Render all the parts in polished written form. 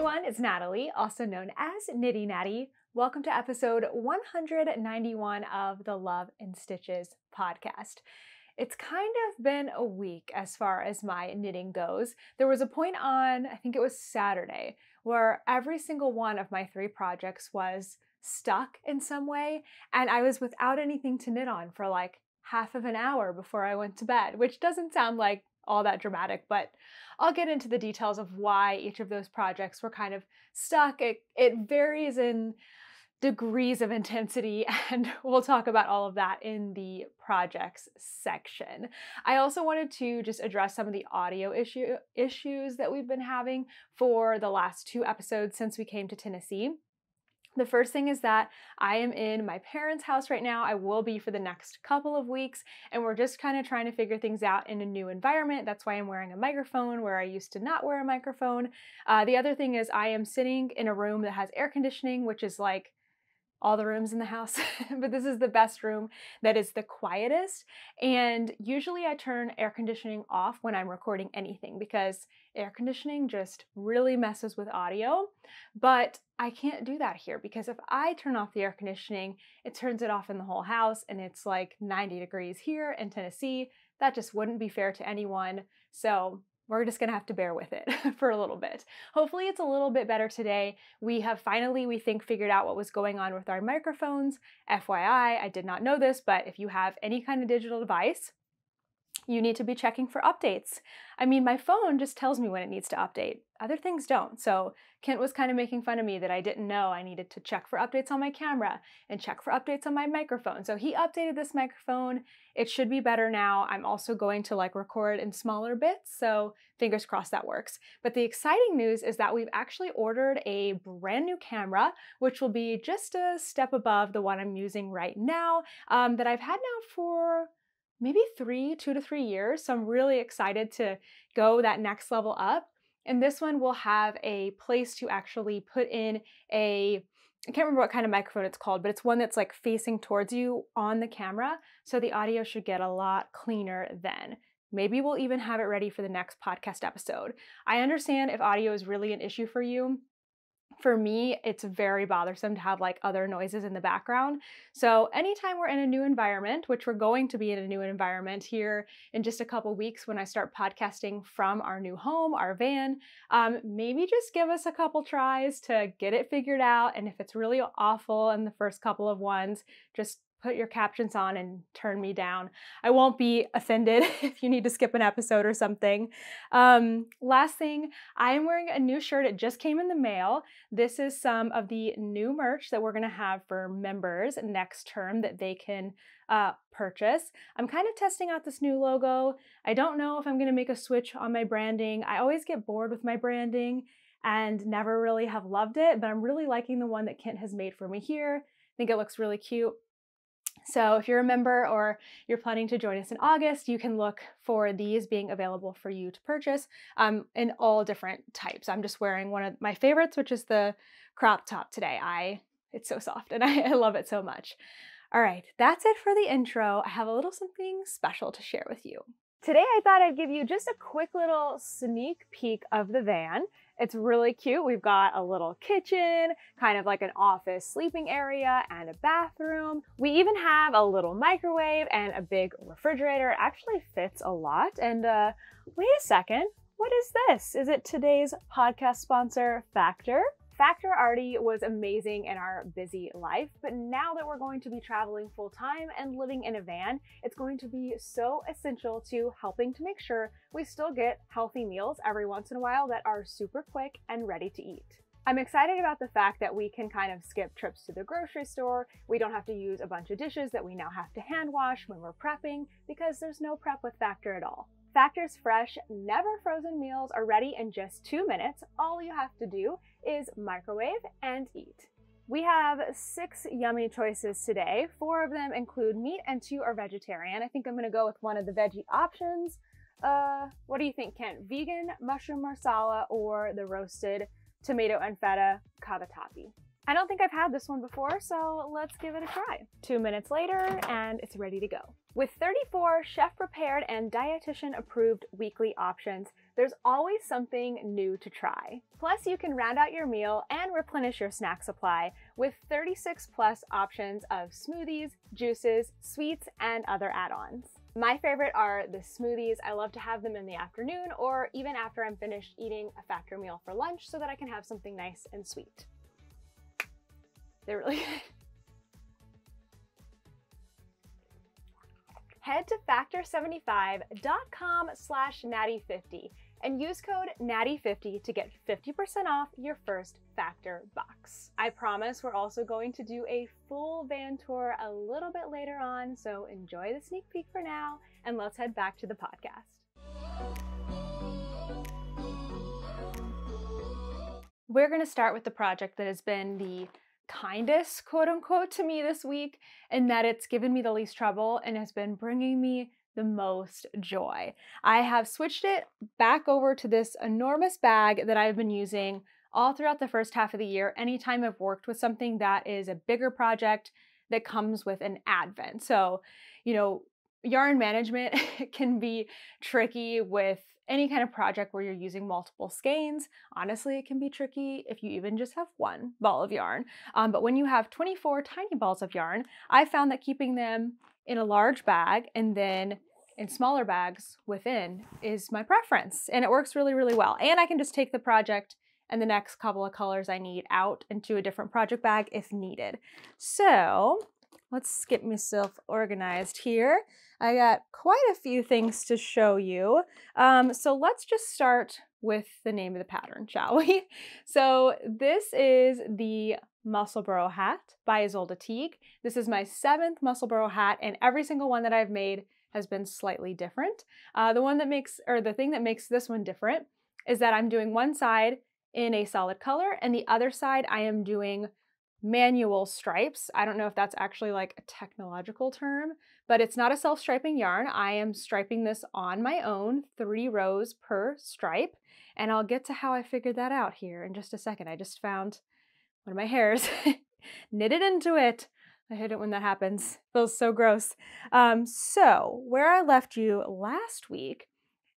everyone, it's Natalie, also known as Knitty Natty. Welcome to episode 191 of the Love and Stitches podcast. It's kind of been a week as far as my knitting goes. There was a point on, I think it was Saturday, where every single one of my 3 projects was stuck in some way, and I was without anything to knit on for like half of an hour before I went to bed, which doesn't sound like all that dramatic, but I'll get into the details of why each of those projects were kind of stuck. It varies in degrees of intensity, and we'll talk about all of that in the projects section. I also wanted to just address some of the audio issues that we've been having for the last 2 episodes since we came to Tennessee. The first thing is that I am in my parents' house right now. I will be for the next couple of weeks, and we're just kind of trying to figure things out in a new environment. That's why I'm wearing a microphone where I used to not wear a microphone. The other thing is I am sitting in a room that has air conditioning, which is like all the rooms in the house, but this is the best room that is the quietest. And usually I turn air conditioning off when I'm recording anything because air conditioning just really messes with audio. But I can't do that here because if I turn off the air conditioning, it turns it off in the whole house, and it's like 90 degrees here in Tennessee. That just wouldn't be fair to anyone. So we're just gonna have to bear with it for a little bit. Hopefully it's a little bit better today. We have finally, we think, figured out what was going on with our microphones. FYI, I did not know this, but if you have any kind of digital device, you need to be checking for updates. I mean, my phone just tells me when it needs to update. Other things don't. So Kent was kind of making fun of me that I didn't know I needed to check for updates on my camera and check for updates on my microphone. So he updated this microphone. It should be better now. I'm also going to record in smaller bits, so fingers crossed that works. But the exciting news is that we've actually ordered a brand new camera, which will be just a step above the one I'm using right now, that I've had now for maybe 2 to 3 years. So I'm really excited to go that next level up. And this one will have a place to actually put in I can't remember what kind of microphone it's called, but it's one that's like facing towards you on the camera. So the audio should get a lot cleaner then. Maybe we'll even have it ready for the next podcast episode. I understand if audio is really an issue for you. For me, it's very bothersome to have other noises in the background. So anytime we're in a new environment, which we're going to be in a new environment here in just a couple weeks when I start podcasting from our new home, our van, maybe just give us a couple tries to get it figured out. And if it's really awful in the first couple of ones, just put your captions on and turn me down. I won't be offended if you need to skip an episode or something. Last thing, I am wearing a new shirt. It just came in the mail. This is some of the new merch that we're gonna have for members next term that they can purchase. I'm kind of testing out this new logo. I don't know if I'm gonna make a switch on my branding. I always get bored with my branding and never really have loved it, but I'm really liking the one that Kent has made for me here. I think it looks really cute. So if you're a member or you're planning to join us in August, you can look for these being available for you to purchase in all different types. I'm just wearing one of my favorites, which is the crop top today. It's so soft and I love it so much. All right, that's it for the intro. I have a little something special to share with you. Today I thought I'd give you just a quick little sneak peek of the van. It's really cute. We've got a little kitchen, kind of like an office sleeping area and a bathroom. We even have a little microwave and a big refrigerator. It actually fits a lot. And wait a second, what is this? Is it today's podcast sponsor, Factor? Factor already was amazing in our busy life, but now that we're going to be traveling full time and living in a van, it's going to be so essential to helping to make sure we still get healthy meals every once in a while that are super quick and ready to eat. I'm excited about the fact that we can kind of skip trips to the grocery store. We don't have to use a bunch of dishes that we now have to hand wash when we're prepping because there's no prep with Factor at all. Factor's fresh, never frozen meals are ready in just 2 minutes. All you have to do is microwave and eat. We have 6 yummy choices today. 4 of them include meat and 2 are vegetarian. I think I'm gonna go with one of the veggie options. What do you think, Kent? Vegan, mushroom marsala, or the roasted tomato and feta cavatappi? I don't think I've had this one before, so let's give it a try. 2 minutes later, and it's ready to go. With 34 chef-prepared and dietitian-approved weekly options, there's always something new to try. Plus, you can round out your meal and replenish your snack supply with 36 plus options of smoothies, juices, sweets, and other add-ons. My favorite are the smoothies. I love to have them in the afternoon or even after I'm finished eating a factory meal for lunch so that I can have something nice and sweet. They're really good. Head to factor75.com/natty50 and use code natty50 to get 50% off your first Factor box. I promise we're also going to do a full van tour a little bit later on, so enjoy the sneak peek for now, and let's head back to the podcast. We're going to start with the project that has been the kindest, quote unquote, to me this week, and that it's given me the least trouble and has been bringing me the most joy. I have switched it back over to this enormous bag that I've been using all throughout the first half of the year, anytime I've worked with something that is a bigger project that comes with an advent. So, you know, yarn management can be tricky with any kind of project where you're using multiple skeins. Honestly, it can be tricky if you even just have one ball of yarn. But when you have 24 tiny balls of yarn, I found that keeping them in a large bag and then in smaller bags within is my preference. And it works really, really well. And I can just take the project and the next couple of colors I need out into a different project bag if needed. So let's get myself organized here. I got quite a few things to show you. So let's just start with the name of the pattern, shall we? So this is the Musselburgh hat by Isolde Teague. This is my 7th Musselburgh hat, and every single one that I've made has been slightly different. The thing that makes this one different is that I'm doing one side in a solid color, and the other side I am doing manual stripes. I don't know if that's actually like a technological term, but it's not a self-striping yarn. I am striping this on my own, 3 rows per stripe, and I'll get to how I figured that out here in just a second. I just found one of my hairs knitted into it. I hate it when that happens. Feels so gross. So where I left you last week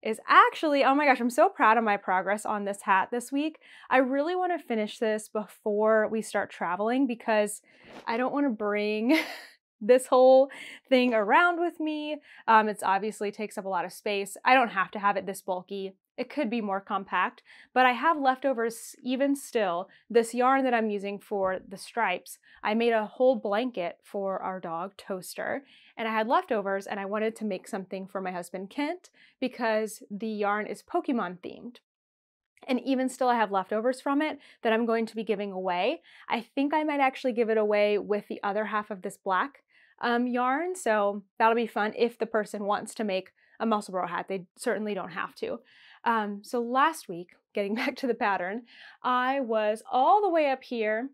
is actually, oh my gosh, I'm so proud of my progress on this hat this week. I really want to finish this before we start traveling because I don't want to bring this whole thing around with me. It's obviously takes up a lot of space. I don't have to have it this bulky. It could be more compact, but I have leftovers even still. This yarn that I'm using for the stripes, I made a whole blanket for our dog, Toaster, and I had leftovers and I wanted to make something for my husband, Kent, because the yarn is Pokemon themed. And even still, I have leftovers from it that I'm going to be giving away. I think I might actually give it away with the other half of this black yarn, so that'll be fun if the person wants to make a Musselburgh hat. They certainly don't have to. So last week, getting back to the pattern, I was all the way up here.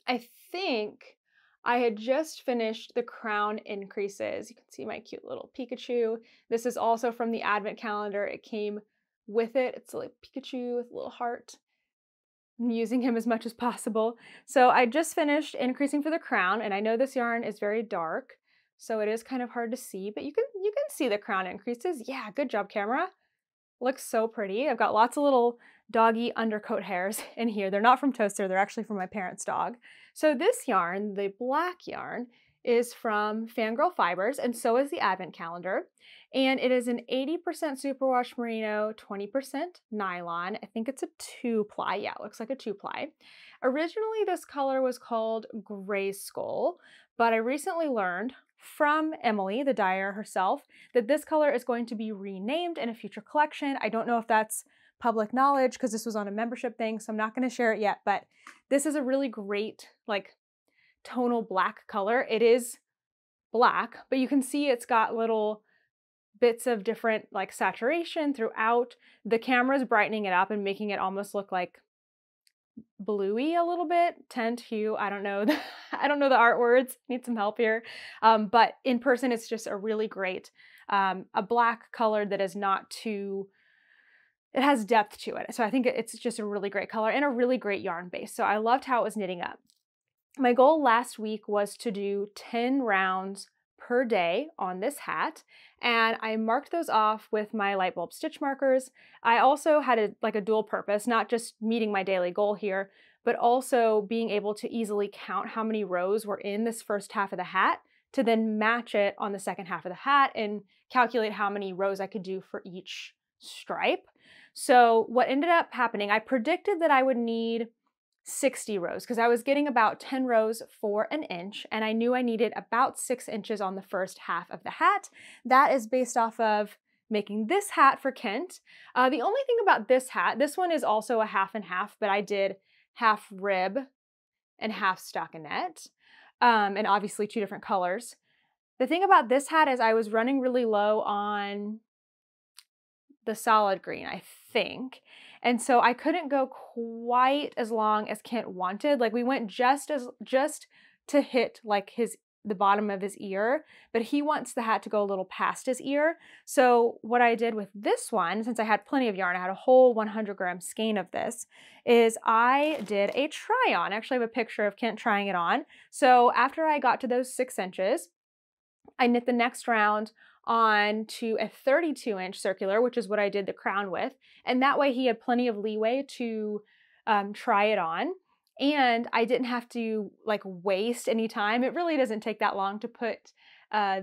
I think I had just finished the crown increases. You can see my cute little Pikachu. This is also from the advent calendar. It came with it. It's like Pikachu with a little heart. I'm using him as much as possible. So I just finished increasing for the crown, and I know this yarn is very dark, so it is kind of hard to see, but you can see the crown increases. Yeah, good job, camera. Looks so pretty. I've got lots of little doggy undercoat hairs in here. They're not from Toaster, they're actually from my parents' dog. So this yarn, the black yarn, is from Fangirl Fibers, and so is the advent calendar. And it is an 80% superwash merino, 20% nylon. I think it's a 2-ply. Yeah, it looks like a 2-ply. Originally, this color was called Gray Skull, but I recently learned from Emily, the dyer herself, that this color is going to be renamed in a future collection. I don't know if that's public knowledge because this was on a membership thing, so I'm not going to share it yet, but this is a really great, like, tonal black color. It is black, but you can see it's got little bits of different like saturation throughout. The camera's brightening it up and making it almost look like bluey a little bit, tint, hue. I don't know the art words. Need some help here. But in person, it's just a really great, a black color that is not too it has depth to it. So I think it's just a really great color and a really great yarn base. So I loved how it was knitting up. My goal last week was to do 10 rounds per day on this hat, and I marked those off with my light bulb stitch markers. I also had a dual purpose, not just meeting my daily goal here, but also being able to easily count how many rows were in this first half of the hat to then match it on the second half of the hat and calculate how many rows I could do for each stripe. So what ended up happening, I predicted that I would need 60 rows because I was getting about 10 rows for an inch, and I knew I needed about 6 inches on the first half of the hat. That is based off of making this hat for Kent. The only thing about this hat, this one is also a half and half, but I did half rib and half stockinette, and obviously 2 different colors. The thing about this hat is I was running really low on the solid green, I think. And so I couldn't go quite as long as Kent wanted. Like we went just to hit like the bottom of his ear, but he wants the hat to go a little past his ear. So what I did with this one, since I had plenty of yarn, I had a whole 100-gram skein of this, is I did a try on. I actually have a picture of Kent trying it on. So after I got to those 6 inches, I knit the next round on to a 32-inch circular, which is what I did the crown with. And that way he had plenty of leeway to try it on. And I didn't have to like waste any time. It really doesn't take that long to put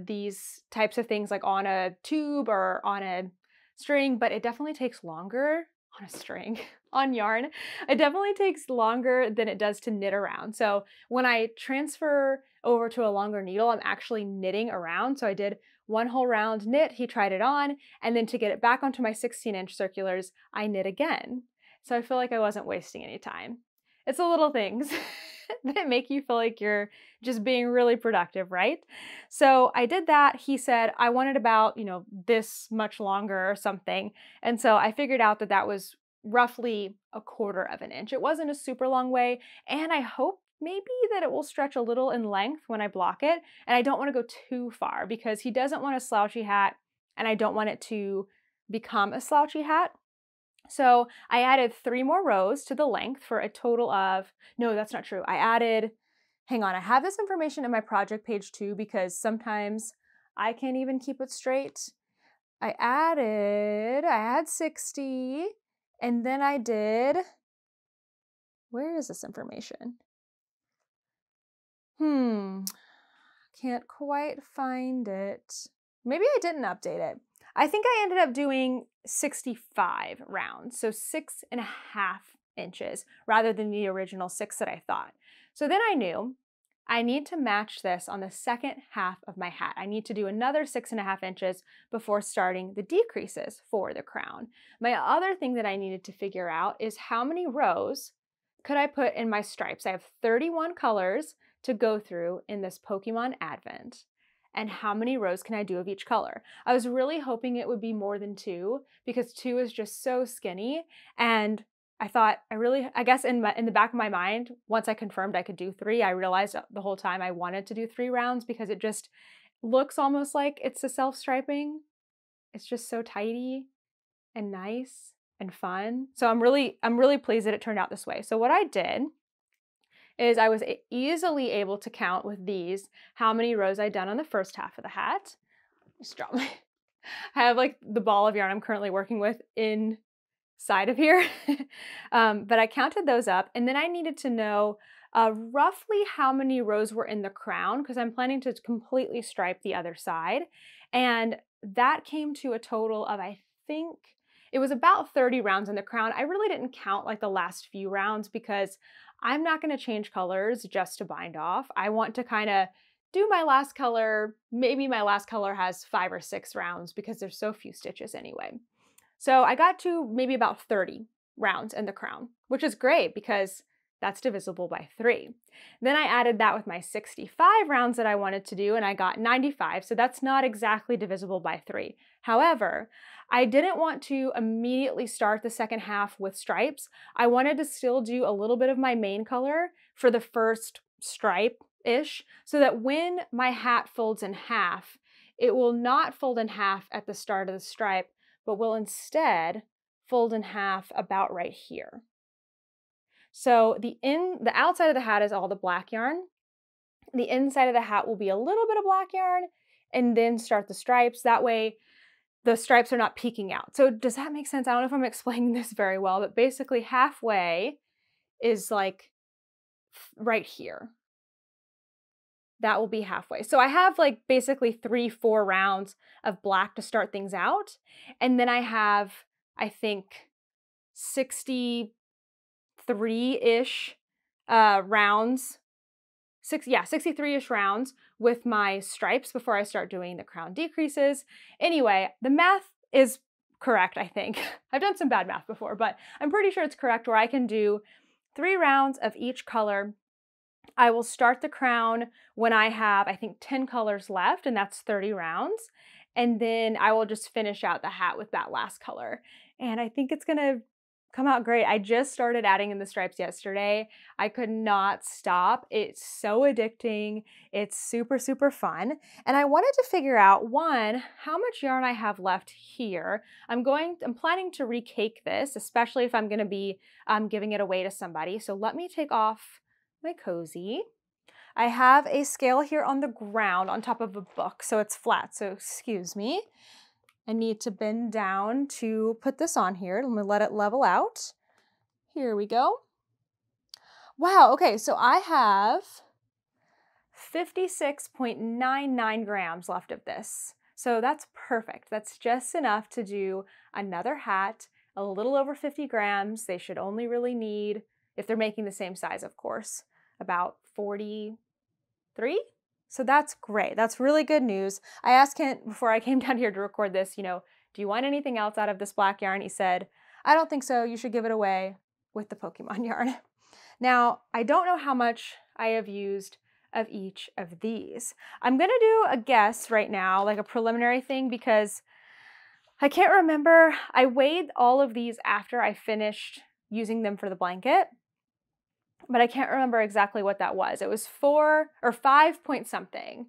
these types of things like on a tube or on a string, but it definitely takes longer on a string, on yarn. It definitely takes longer than it does to knit around. So when I transfer over to a longer needle, I'm actually knitting around. So I did one whole round knit, he tried it on, and then to get it back onto my 16-inch circulars, I knit again. So I feel like I wasn't wasting any time. It's the little things that make you feel like you're just being really productive, right? So I did that. He said I wanted about, this much longer or something. And so I figured out that that was roughly 1/4 of an inch. It wasn't a super long way, and I hope maybe that it will stretch a little in length when I block it. And I don't want to go too far because he doesn't want a slouchy hat and I don't want it to become a slouchy hat. So I added 3 more rows to the length for a total of, no, that's not true. Hang on, I have this information in my project page too because sometimes I can't even keep it straight. I had 60 and then I did, where is this information? Can't quite find it. Maybe I didn't update it. I think I ended up doing 65 rounds, so 6.5 inches rather than the original 6 that I thought. So then I knew I need to match this on the second half of my hat. I need to do another 6.5 inches before starting the decreases for the crown. My other thing that I needed to figure out is how many rows could I put in my stripes. I have 31 colors to go through in this Pokemon Advent. And how many rows can I do of each color? I was really hoping it would be more than 2 because 2 is just so skinny. And I thought I guess in the back of my mind, once I confirmed I could do 3, I realized the whole time I wanted to do 3 rounds because it just looks almost like it's a self-striping. It's just so tidy and nice and fun. So I'm really pleased that it turned out this way. So what I did is I was easily able to count with these how many rows I'd done on the first half of the hat. Just drop my, I have like the ball of yarn I'm currently working with inside of here. But I counted those up, and then I needed to know roughly how many rows were in the crown because I'm planning to completely stripe the other side. And that came to a total of, I think, it was about 30 rounds in the crown. I really didn't count like the last few rounds because I'm not going to change colors just to bind off. I want to kind of do my last color. Maybe my last color has 5 or 6 rounds because there's so few stitches anyway. So I got to maybe about 30 rounds in the crown, which is great because that's divisible by 3. Then I added that with my 65 rounds that I wanted to do, and I got 95. So that's not exactly divisible by 3. However, I didn't want to immediately start the second half with stripes. I wanted to still do a little bit of my main color for the first stripe-ish, so that when my hat folds in half, it will not fold in half at the start of the stripe, but will instead fold in half about right here. So the outside of the hat is all the black yarn. The inside of the hat will be a little bit of black yarn, and then start the stripes. That way the stripes are not peeking out. So does that make sense? I don't know if I'm explaining this very well, but basically halfway is like right here. That will be halfway. So I have like basically 3-4 rounds of black to start things out. And then I have, I think, 63-ish rounds. 63-ish rounds with my stripes before I start doing the crown decreases. Anyway, the math is correct, I think. I've done some bad math before, but I'm pretty sure it's correct where I can do 3 rounds of each color. I will start the crown when I have, I think, 10 colors left, and that's 30 rounds. And then I will just finish out the hat with that last color. And I think it's gonna come out great. I just started adding in the stripes yesterday. I could not stop. It's so addicting. It's super, super fun. And I wanted to figure out, one, how much yarn I have left here. I'm planning to recake this, especially if I'm gonna be giving it away to somebody. So let me take off my cozy. I have a scale here on the ground on top of a book, so it's flat, so excuse me. I need to bend down to put this on here. Let me let it level out. Here we go. Wow, okay, so I have 56.99 grams left of this. So that's perfect. That's just enough to do another hat, a little over 50 grams. They should only really need, if they're making the same size, of course, about 43. So that's great. That's really good news. I asked Kent before I came down here to record this, do you want anything else out of this black yarn? He said, I don't think so. You should give it away with the Pokemon yarn. Now, I don't know how much I have used of each of these. I'm going to do a guess right now, like a preliminary thing, because I can't remember. I weighed all of these after I finished using them for the blanket, but I can't remember exactly what that was. It was 4 or 5 point something,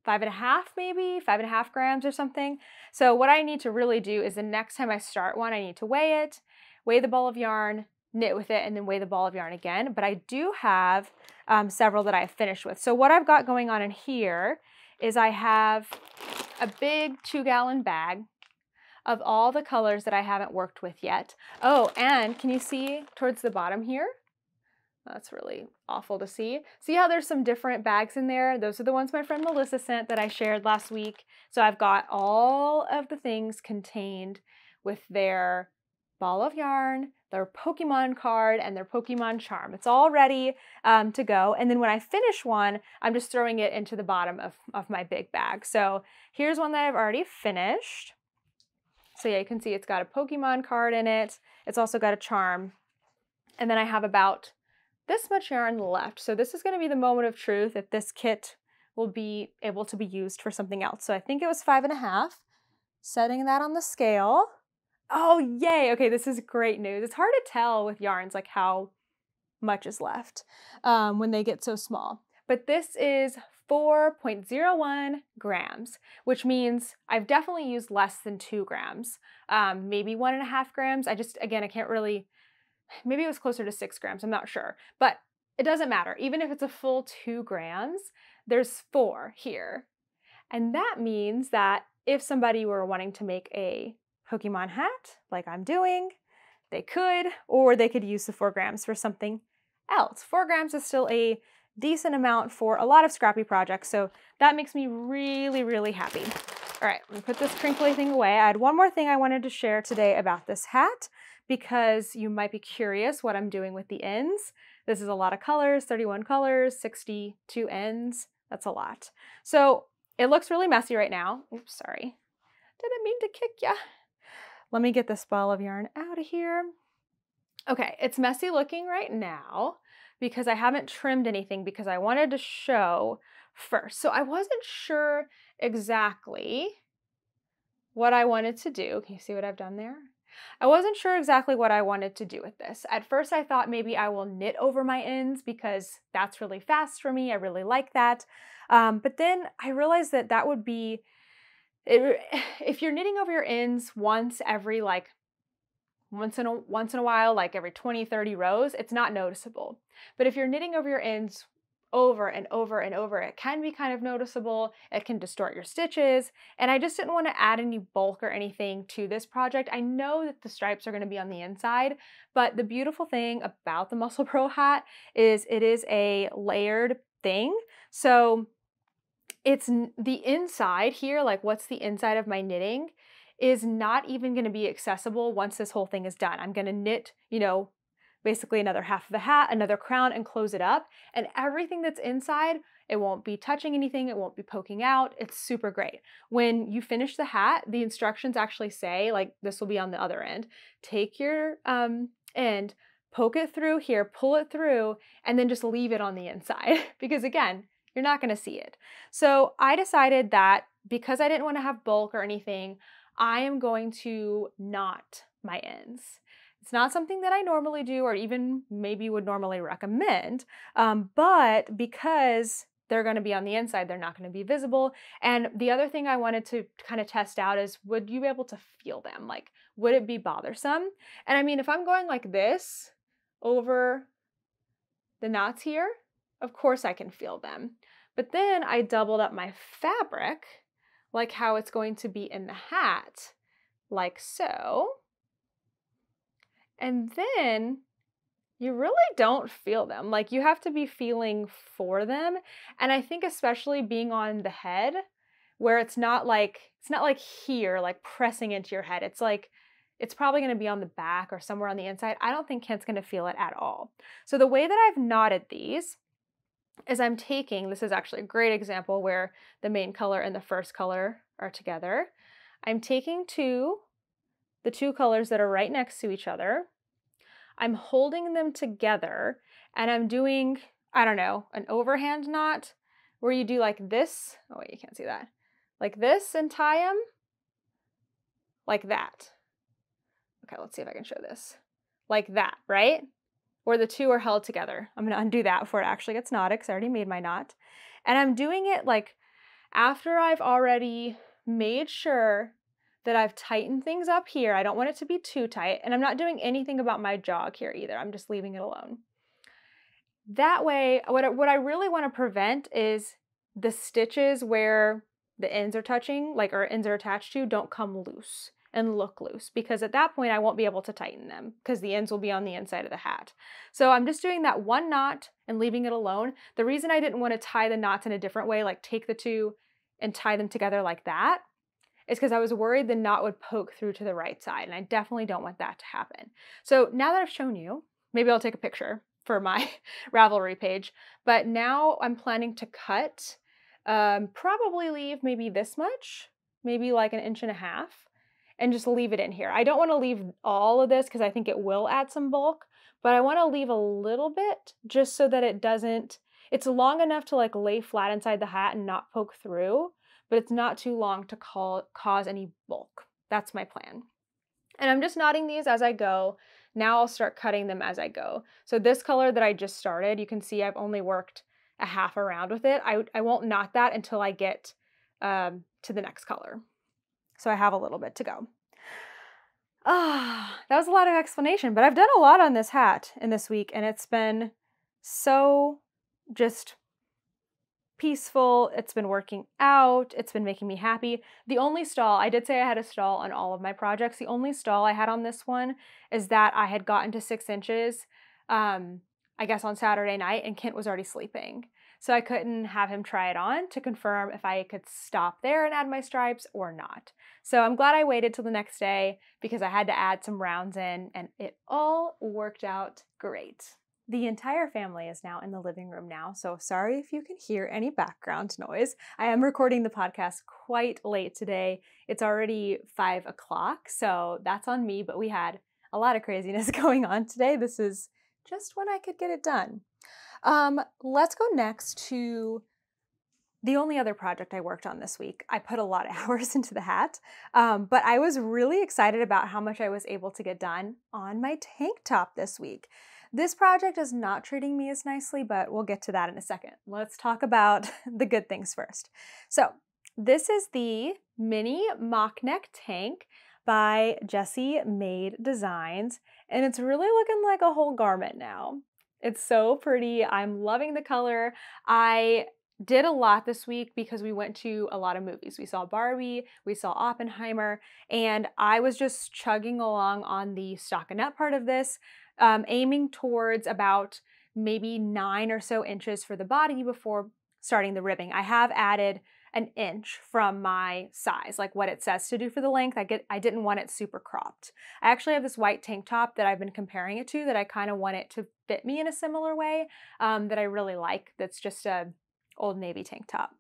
5.5 maybe, 5.5 grams or something. So what I need to really do is the next time I start one, I need to weigh it, weigh the ball of yarn, knit with it, and then weigh the ball of yarn again. But I do have several that I finished with. So what I've got going on in here is I have a big 2-gallon bag of all the colors that I haven't worked with yet. Oh, and can you see towards the bottom here? That's really awful to see. See how there's some different bags in there? Those are the ones my friend Melissa sent that I shared last week. So I've got all of the things contained with their ball of yarn, their Pokemon card, and their Pokemon charm. It's all ready to go. And then when I finish one, I'm just throwing it into the bottom of my big bag. So here's one that I've already finished. So yeah, you can see it's got a Pokemon card in it. It's also got a charm. And then I have about this much yarn left. So this is going to be the moment of truth if this kit will be able to be used for something else. So I think it was 5.5. Setting that on the scale. Oh, yay. Okay, this is great news. It's hard to tell with yarns like how much is left when they get so small. But this is 4.01 grams, which means I've definitely used less than 2 grams, maybe 1.5 grams. I can't really, maybe it was closer to 6 grams. I'm not sure, but it doesn't matter. Even if it's a full 2 grams, there's 4 here. And that means that if somebody were wanting to make a Pokemon hat like I'm doing, they could, or they could use the 4 grams for something else. 4 grams is still a decent amount for a lot of scrappy projects, so that makes me really, really happy. All right, I'm gonna put this crinkly thing away. I had one more thing I wanted to share today about this hat, because you might be curious what I'm doing with the ends. This is a lot of colors, 31 colors, 62 ends. That's a lot. So it looks really messy right now. Oops, sorry. Didn't mean to kick ya. Let me get this ball of yarn out of here. Okay, it's messy looking right now because I haven't trimmed anything because I wanted to show first. So I wasn't sure exactly what I wanted to do. Can you see what I've done there? I wasn't sure exactly what I wanted to do with this. At first I thought maybe I will knit over my ends because that's really fast for me. I really like that. But then I realized that that would be, if you're knitting over your ends once every like once in a while, like every 20, 30 rows, it's not noticeable. But if you're knitting over your ends over and over and over, it can be kind of noticeable. It can distort your stitches. And I just didn't want to add any bulk or anything to this project. I know that the stripes are going to be on the inside, but the beautiful thing about the Musselburgh hat is it is a layered thing. So it's the inside here, like what's the inside of my knitting, is not even going to be accessible once this whole thing is done. I'm going to knit, you know, basically another half of the hat, another crown, and close it up. And everything that's inside, it won't be touching anything, it won't be poking out. It's super great. When you finish the hat, the instructions actually say, like this will be on the other end, take your end, poke it through here, pull it through, and then just leave it on the inside. Because again, you're not gonna see it. So I decided that because I didn't want to have bulk or anything, I am going to knot my ends. It's not something that I normally do or even maybe would normally recommend, but because they're going to be on the inside, they're not going to be visible. And the other thing I wanted to kind of test out is, would you be able to feel them? Like, would it be bothersome? And I mean, if I'm going like this over the knots here, of course I can feel them. But then I doubled up my fabric, like how it's going to be in the hat, like so. And then you really don't feel them. Like you have to be feeling for them. And I think especially being on the head where it's not like here, like pressing into your head. It's like, it's probably going to be on the back or somewhere on the inside. I don't think Kent's going to feel it at all. So the way that I've knotted these is I'm taking, this is actually a great example where the main color and the first color are together. I'm taking the two colors that are right next to each other. I'm holding them together and I'm doing, I don't know, an overhand knot where you do like this. Oh wait, you can't see that. Like this and tie them like that. Okay, let's see if I can show this. Like that, right? Where the two are held together. I'm gonna undo that before it actually gets knotted because I already made my knot. And I'm doing it like after I've already made sure that I've tightened things up here. I don't want it to be too tight, and I'm not doing anything about my jog here either. I'm just leaving it alone. That way, what I really want to prevent is the stitches where the ends are touching, like or ends are attached to, don't come loose and look loose, because at that point I won't be able to tighten them because the ends will be on the inside of the hat. So I'm just doing that one knot and leaving it alone. The reason I didn't want to tie the knots in a different way, like take the two and tie them together like that, is because I was worried the knot would poke through to the right side, and I definitely don't want that to happen. So now that I've shown you, maybe I'll take a picture for my Ravelry page, but now I'm planning to cut, probably leave maybe this much, maybe like 1.5 inches, and just leave it in here. I don't want to leave all of this because I think it will add some bulk, but I want to leave a little bit just so that it doesn't, it's long enough to like lay flat inside the hat and not poke through, but it's not too long to cause any bulk. That's my plan. And I'm just knotting these as I go. Now I'll start cutting them as I go. So this color that I just started, you can see I've only worked a half a round with it. I won't knot that until I get to the next color. So I have a little bit to go. That was a lot of explanation, but I've done a lot on this hat in this week, and it's been so just peaceful. It's been working out. It's been making me happy. The only stall, I did say I had a stall on all of my projects. The only stall I had on this one is that I had gotten to 6 inches, I guess on Saturday night, and Kent was already sleeping. So I couldn't have him try it on to confirm if I could stop there and add my stripes or not. So I'm glad I waited till the next day because I had to add some rounds in, and it all worked out great. The entire family is now in the living room now, so sorry if you can hear any background noise. I am recording the podcast quite late today. It's already 5 o'clock, so that's on me, but we had a lot of craziness going on today. This is just when I could get it done. Let's go next to the only other project I worked on this week. I put a lot of hours into the hat, but I was really excited about how much I was able to get done on my tank top this week. This project is not treating me as nicely, but we'll get to that in a second. Let's talk about the good things first. So this is the mini mock neck tank by Jessie Made Designs, and it's really looking like a whole garment now. It's so pretty. I'm loving the color. I did a lot this week because we went to a lot of movies. We saw Barbie, we saw Oppenheimer, and I was just chugging along on the stockinette part of this, aiming towards about maybe 9 or so inches for the body before starting the ribbing. I have added an inch from my size, like what it says to do for the length. I didn't want it super cropped. I actually have this white tank top that I've been comparing it to that I kind of want it to fit me in a similar way, that I really like. That's just a Old Navy tank top.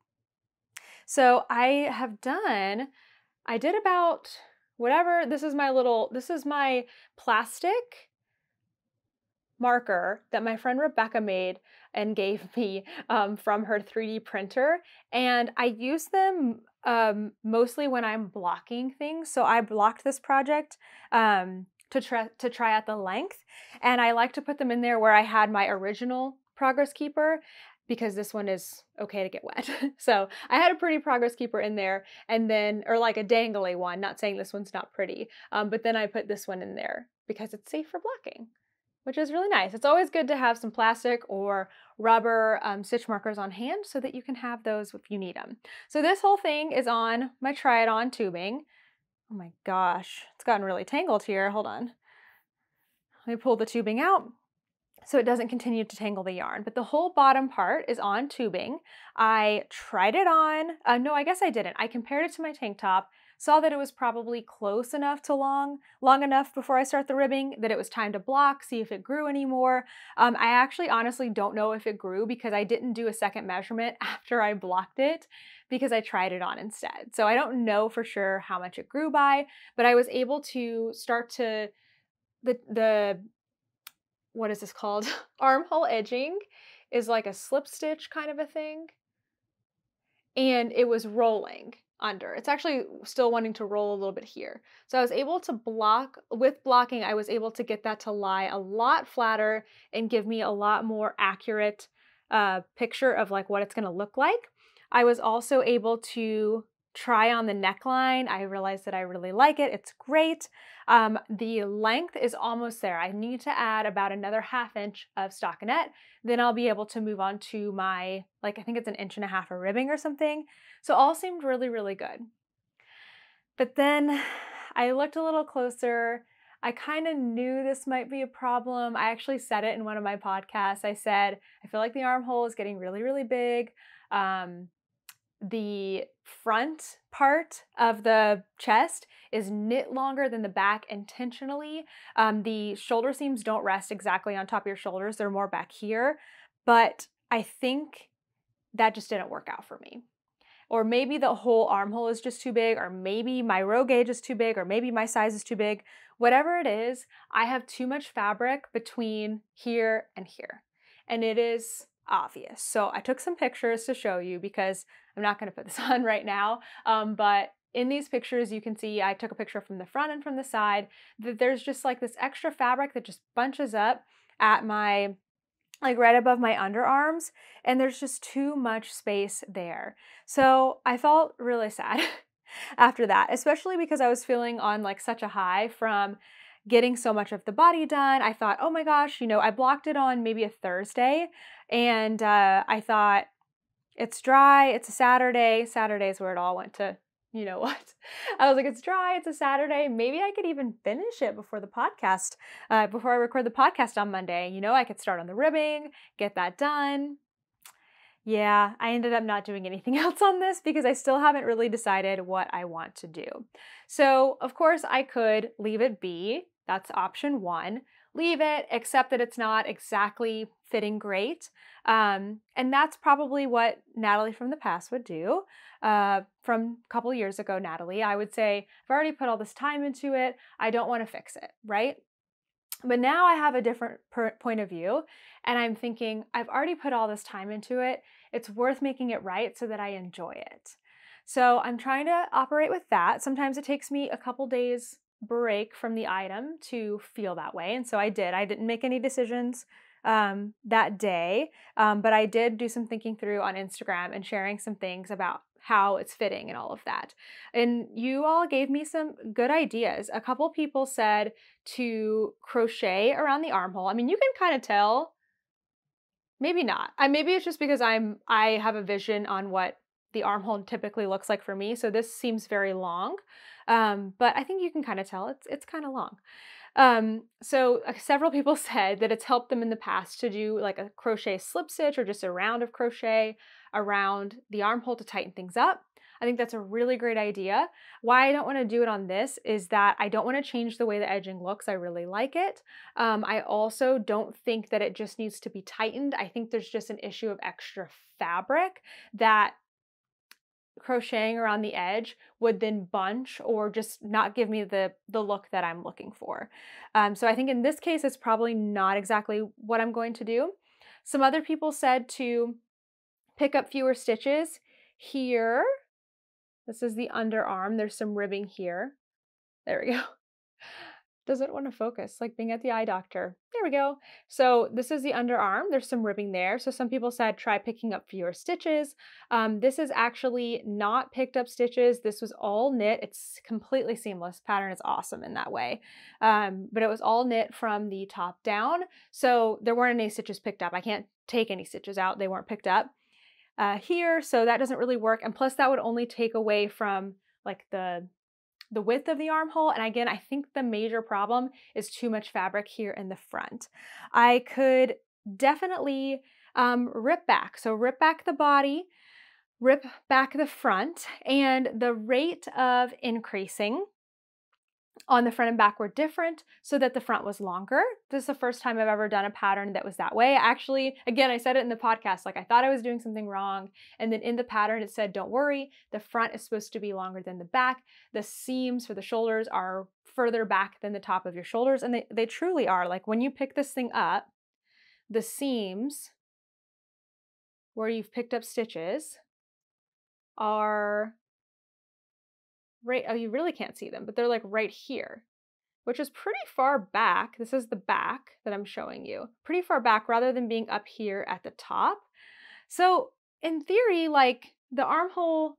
So I did about whatever, this is my plastic marker that my friend Rebecca made and gave me from her 3D printer. And I use them mostly when I'm blocking things. So I blocked this project to try out the length. And I like to put them in there where I had my original Progress Keeper, because this one is okay to get wet. So I had a pretty Progress Keeper in there, and then, or like a dangly one, not saying this one's not pretty, but then I put this one in there because it's safe for blocking, which is really nice. It's always good to have some plastic or rubber stitch markers on hand so that you can have those if you need them. So this whole thing is on my try-it-on tubing. Oh my gosh, it's gotten really tangled here. Hold on. Let me pull the tubing out so it doesn't continue to tangle the yarn. But the whole bottom part is on tubing. I tried it on, no, I guess I didn't. I compared it to my tank top, saw that it was probably close enough to long enough before I start the ribbing that it was time to block, see if it grew anymore. I actually honestly don't know if it grew because I didn't do a second measurement after I blocked it because I tried it on instead. So I don't know for sure how much it grew by, but I was able to start to, what is this called? Armhole edging is like a slip stitch kind of a thing. And it was rolling under. It's actually still wanting to roll a little bit here. So I was able to with blocking, I was able to get that to lie a lot flatter and give me a lot more accurate picture of like what it's gonna look like. I was also able to try on the neckline. I realized that I really like it. It's great. The length is almost there. I need to add about another 1/2 inch of stockinette. Then I'll be able to move on to my, like, I think it's 1.5 inches of ribbing or something. So all seemed really, really good. But then I looked a little closer. I kind of knew this might be a problem. I actually said it in one of my podcasts. I said, I feel like the armhole is getting really, really big. The front part of the chest is knit longer than the back intentionally. The shoulder seams don't rest exactly on top of your shoulders. They're more back here. But I think that just didn't work out for me. Or maybe the whole armhole is just too big, or maybe my row gauge is too big, or maybe my size is too big. Whatever it is, I have too much fabric between here and here. And it is obvious. So I took some pictures to show you because I'm not going to put this on right now. But in these pictures, you can see I took a picture from the front and from the side that there's just like this extra fabric that just bunches up at my, like right above my underarms, and there's just too much space there. So I felt really sad after that, especially because I was feeling on like such a high from getting so much of the body done. I thought, oh my gosh, you know, I blocked it on maybe a Thursday, and I thought, it's dry, it's a Saturday. Saturday is where it all went to, you know what? I was like, it's dry, it's a Saturday. Maybe I could even finish it before the podcast, before I record the podcast on Monday. You know, I could start on the ribbing, get that done. Yeah, I ended up not doing anything else on this because I still haven't really decided what I want to do. So, of course, I could leave it be. That's option one. Leave it, except that it's not exactly fitting great. And that's probably what Natalie from the past would do. From a couple years ago, Natalie, I would say, I've already put all this time into it. I don't want to fix it, right? But now I have a different point of view, and I'm thinking, I've already put all this time into it. It's worth making it right so that I enjoy it. So I'm trying to operate with that. Sometimes it takes me a couple days break from the item to feel that way. And so I did. I didn't make any decisions that day, but I did do some thinking through on Instagram and sharing some things about how it's fitting and all of that. And you all gave me some good ideas. A couple people said to crochet around the armhole. I mean, you can kind of tell, maybe not. Maybe it's just because I have a vision on what the armhole typically looks like for me. So this seems very long. But I think you can kind of tell it's kind of long. So several people said that it's helped them in the past to do like a crochet slip stitch or just a round of crochet around the armhole to tighten things up. I think that's a really great idea. Why I don't want to do it on this is that I don't want to change the way the edging looks. I really like it. I also don't think that it just needs to be tightened. I think there's just an issue of extra fabric that crocheting around the edge would then bunch or just not give me the look that I'm looking for. So I think in this case, it's probably not exactly what I'm going to do. Some other people said to pick up fewer stitches here. This is the underarm. There's some ribbing here. There we go. Doesn't want to focus, like being at the eye doctor. There we go. So this is the underarm. There's some ribbing there. So some people said try picking up fewer stitches. This is actually not picked up stitches. This was all knit. It's completely seamless. Pattern is awesome in that way. But it was all knit from the top down. So there weren't any stitches picked up. I can't take any stitches out. They weren't picked up here. So that doesn't really work. And plus that would only take away from like the width of the armhole. And again, I think the major problem is too much fabric here in the front. I could definitely rip back. So rip back the body, rip back the front, and the rate of increasing on the front and back were different so that the front was longer. This is the first time I've ever done a pattern that was that way. Actually, again, I said it in the podcast, like I thought I was doing something wrong. And then in the pattern, it said, don't worry, the front is supposed to be longer than the back. The seams for the shoulders are further back than the top of your shoulders. And they truly are. Like when you pick this thing up, the seams where you've picked up stitches are right, oh, you really can't see them, but they're like right here, which is pretty far back. This is the back that I'm showing you. Pretty far back rather than being up here at the top. So in theory, like the armhole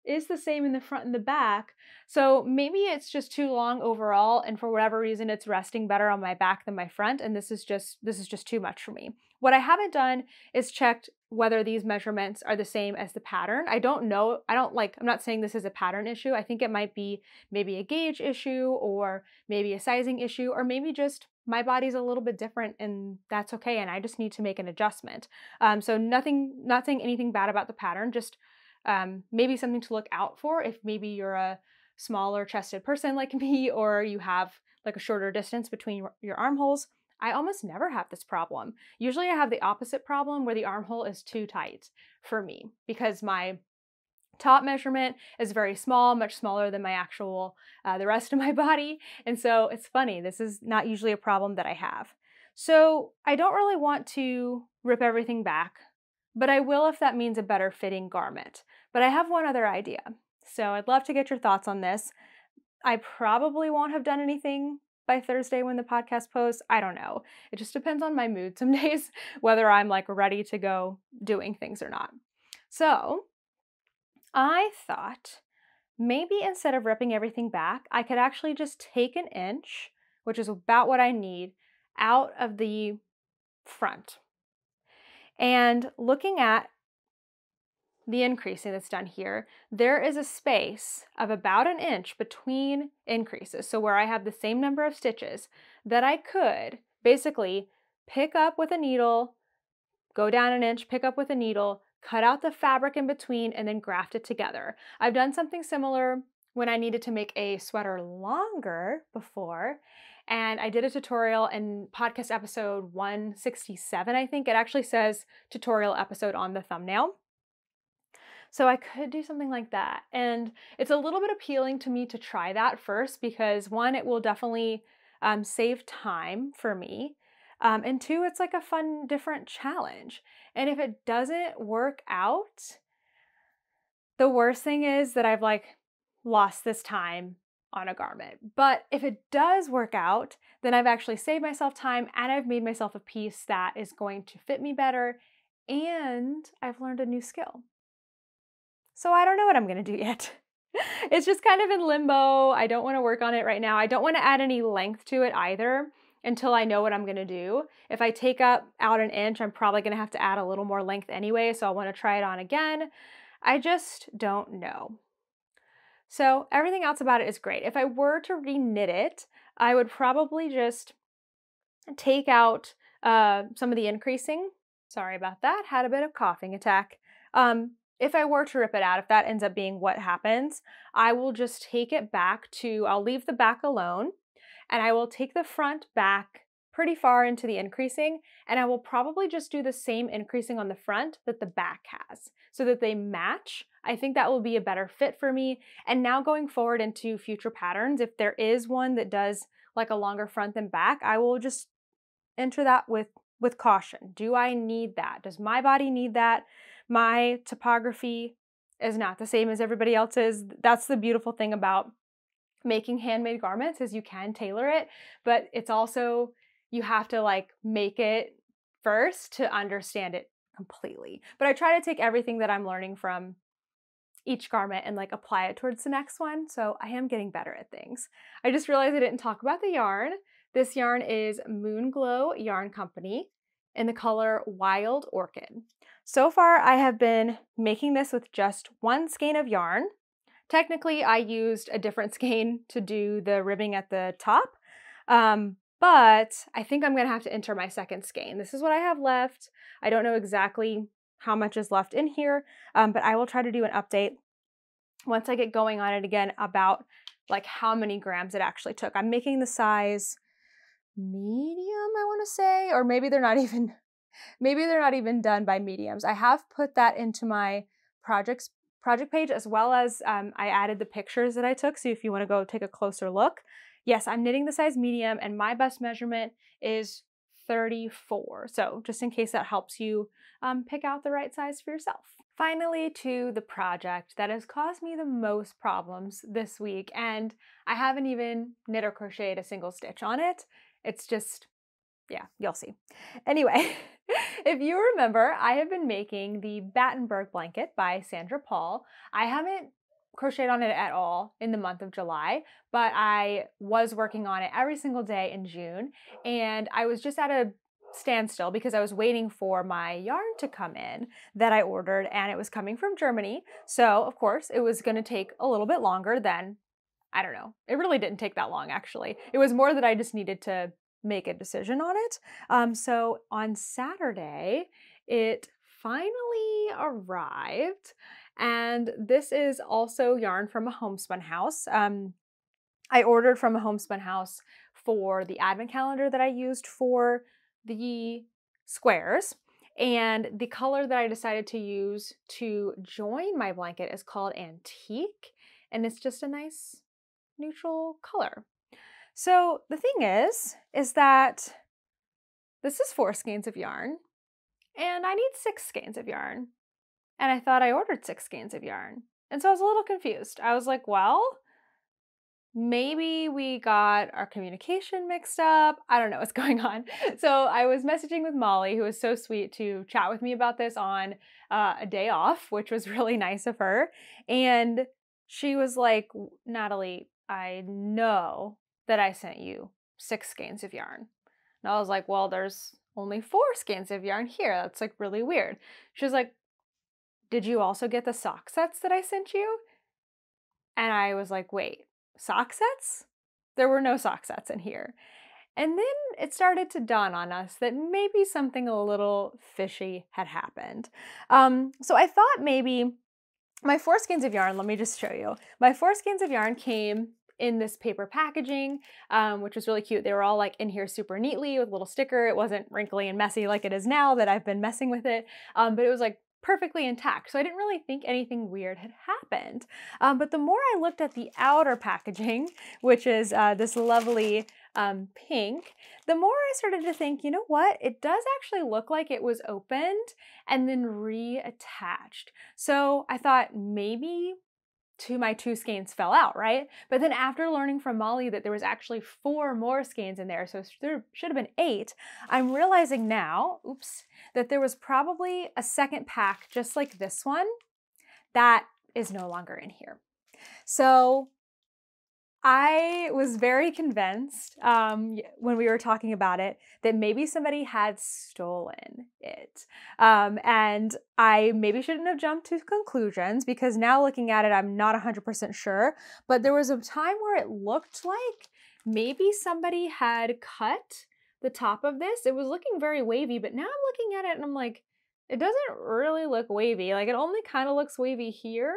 is the same in the front and the back. So maybe it's just too long overall, and for whatever reason, it's resting better on my back than my front, and this is just too much for me. What I haven't done is checked whether these measurements are the same as the pattern. I don't know. I'm not saying this is a pattern issue. I think it might be maybe a gauge issue or maybe a sizing issue, or maybe just my body's a little bit different and that's okay. And I just need to make an adjustment. So not saying anything bad about the pattern, just maybe something to look out for if maybe you're a smaller chested person like me, or you have like a shorter distance between your armholes. I almost never have this problem. Usually I have the opposite problem where the armhole is too tight for me because my top measurement is very small, much smaller than my actual, the rest of my body. And so it's funny, this is not usually a problem that I have. So I don't really want to rip everything back, but I will if that means a better fitting garment. But I have one other idea. So I'd love to get your thoughts on this. I probably won't have done anything by Thursday when the podcast posts. I don't know. It just depends on my mood some days, whether I'm like ready to go doing things or not. So I thought maybe instead of ripping everything back, I could actually just take an inch, which is about what I need, out of the front. And looking at the increasing that's done here, there is a space of about an inch between increases. So where I have the same number of stitches that I could basically pick up with a needle, go down an inch, pick up with a needle, cut out the fabric in between, and then graft it together. I've done something similar when I needed to make a sweater longer before. And I did a tutorial in podcast episode 167, I think. It actually says tutorial episode on the thumbnail. So I could do something like that. And it's a little bit appealing to me to try that first because one, it will definitely save time for me. And two, it's like a fun, different challenge. And if it doesn't work out, the worst thing is that I've like lost this time on a garment. But if it does work out, then I've actually saved myself time and I've made myself a piece that is going to fit me better and I've learned a new skill. So I don't know what I'm gonna do yet. It's just kind of in limbo. I don't wanna work on it right now. I don't wanna add any length to it either until I know what I'm gonna do. If I take out an inch, I'm probably gonna have to add a little more length anyway, so I wanna try it on again. I just don't know. So everything else about it is great. If I were to reknit it, I would probably just take out some of the increasing. Sorry about that, had a bit of coughing attack. If I were to rip it out, if that ends up being what happens, I will just take it back to, I'll leave the back alone, and I will take the front back pretty far into the increasing, and I will probably just do the same increasing on the front that the back has so that they match. I think that will be a better fit for me. And now going forward into future patterns, if there is one that does like a longer front than back, I will just enter that with caution. Do I need that? Does my body need that? My topography is not the same as everybody else's. That's the beautiful thing about making handmade garments, is you can tailor it, but it's also, you have to like make it first to understand it completely. But I try to take everything that I'm learning from each garment and like apply it towards the next one. So I am getting better at things. I just realized I didn't talk about the yarn. This yarn is Moonglow Yarn Company in the color Wild Orchid. So far, I have been making this with just one skein of yarn. Technically, I used a different skein to do the ribbing at the top, but I think I'm gonna have to enter my second skein. This is what I have left. I don't know exactly how much is left in here, but I will try to do an update once I get going on it again about like how many grams it actually took. I'm making the size medium, I want to say, or maybe they're not even done by mediums. I have put that into my project page, as well as I added the pictures that I took. So if you want to go take a closer look, yes, I'm knitting the size medium and my bust measurement is 34. So just in case that helps you pick out the right size for yourself. Finally, to the project that has caused me the most problems this week, and I haven't even knit or crocheted a single stitch on it. It's just, yeah, you'll see. Anyway, if you remember, I have been making the Battenberg Blanket by Sandra Paul. I haven't crocheted on it at all in the month of July, but I was working on it every single day in June, and I was just at a standstill because I was waiting for my yarn to come in that I ordered, and it was coming from Germany. So of course it was going to take a little bit longer than, I don't know. It really didn't take that long, actually. It was more that I just needed to make a decision on it. So on Saturday, it finally arrived. And this is also yarn from a homespun house. I ordered from a homespun house for the advent calendar that I used for the squares. And the color that I decided to use to join my blanket is called Antique. And it's just a nice neutral color. So the thing is that this is 4 skeins of yarn and I need 6 skeins of yarn. And I thought I ordered 6 skeins of yarn. And so I was a little confused. I was like, well, maybe we got our communication mixed up. I don't know what's going on. So I was messaging with Molly, who was so sweet to chat with me about this on a day off, which was really nice of her. And she was like, Natalie, I know that I sent you 6 skeins of yarn. And I was like, well, there's only 4 skeins of yarn here. That's like really weird. She was like, did you also get the sock sets that I sent you? And I was like, wait, sock sets? There were no sock sets in here. And then it started to dawn on us that maybe something a little fishy had happened. So I thought maybe my 4 skeins of yarn, let me just show you. My 4 skeins of yarn came in this paper packaging, which was really cute. They were all like in here super neatly with a little sticker. It wasn't wrinkly and messy like it is now that I've been messing with it, but it was like perfectly intact. So I didn't really think anything weird had happened. But the more I looked at the outer packaging, which is this lovely pink, the more I started to think, you know what? It does actually look like it was opened and then reattached. So I thought maybe my 2 skeins fell out, right? But then after learning from Molly that there was actually 4 more skeins in there, so there should have been 8, I'm realizing now, oops, that there was probably a second pack just like this one that is no longer in here. So I was very convinced when we were talking about it that maybe somebody had stolen it. And I maybe shouldn't have jumped to conclusions, because now looking at it, I'm not 100% sure. But there was a time where it looked like maybe somebody had cut the top of this. It was looking very wavy, but now I'm looking at it and I'm like, it doesn't really look wavy. Like, it only kind of looks wavy here.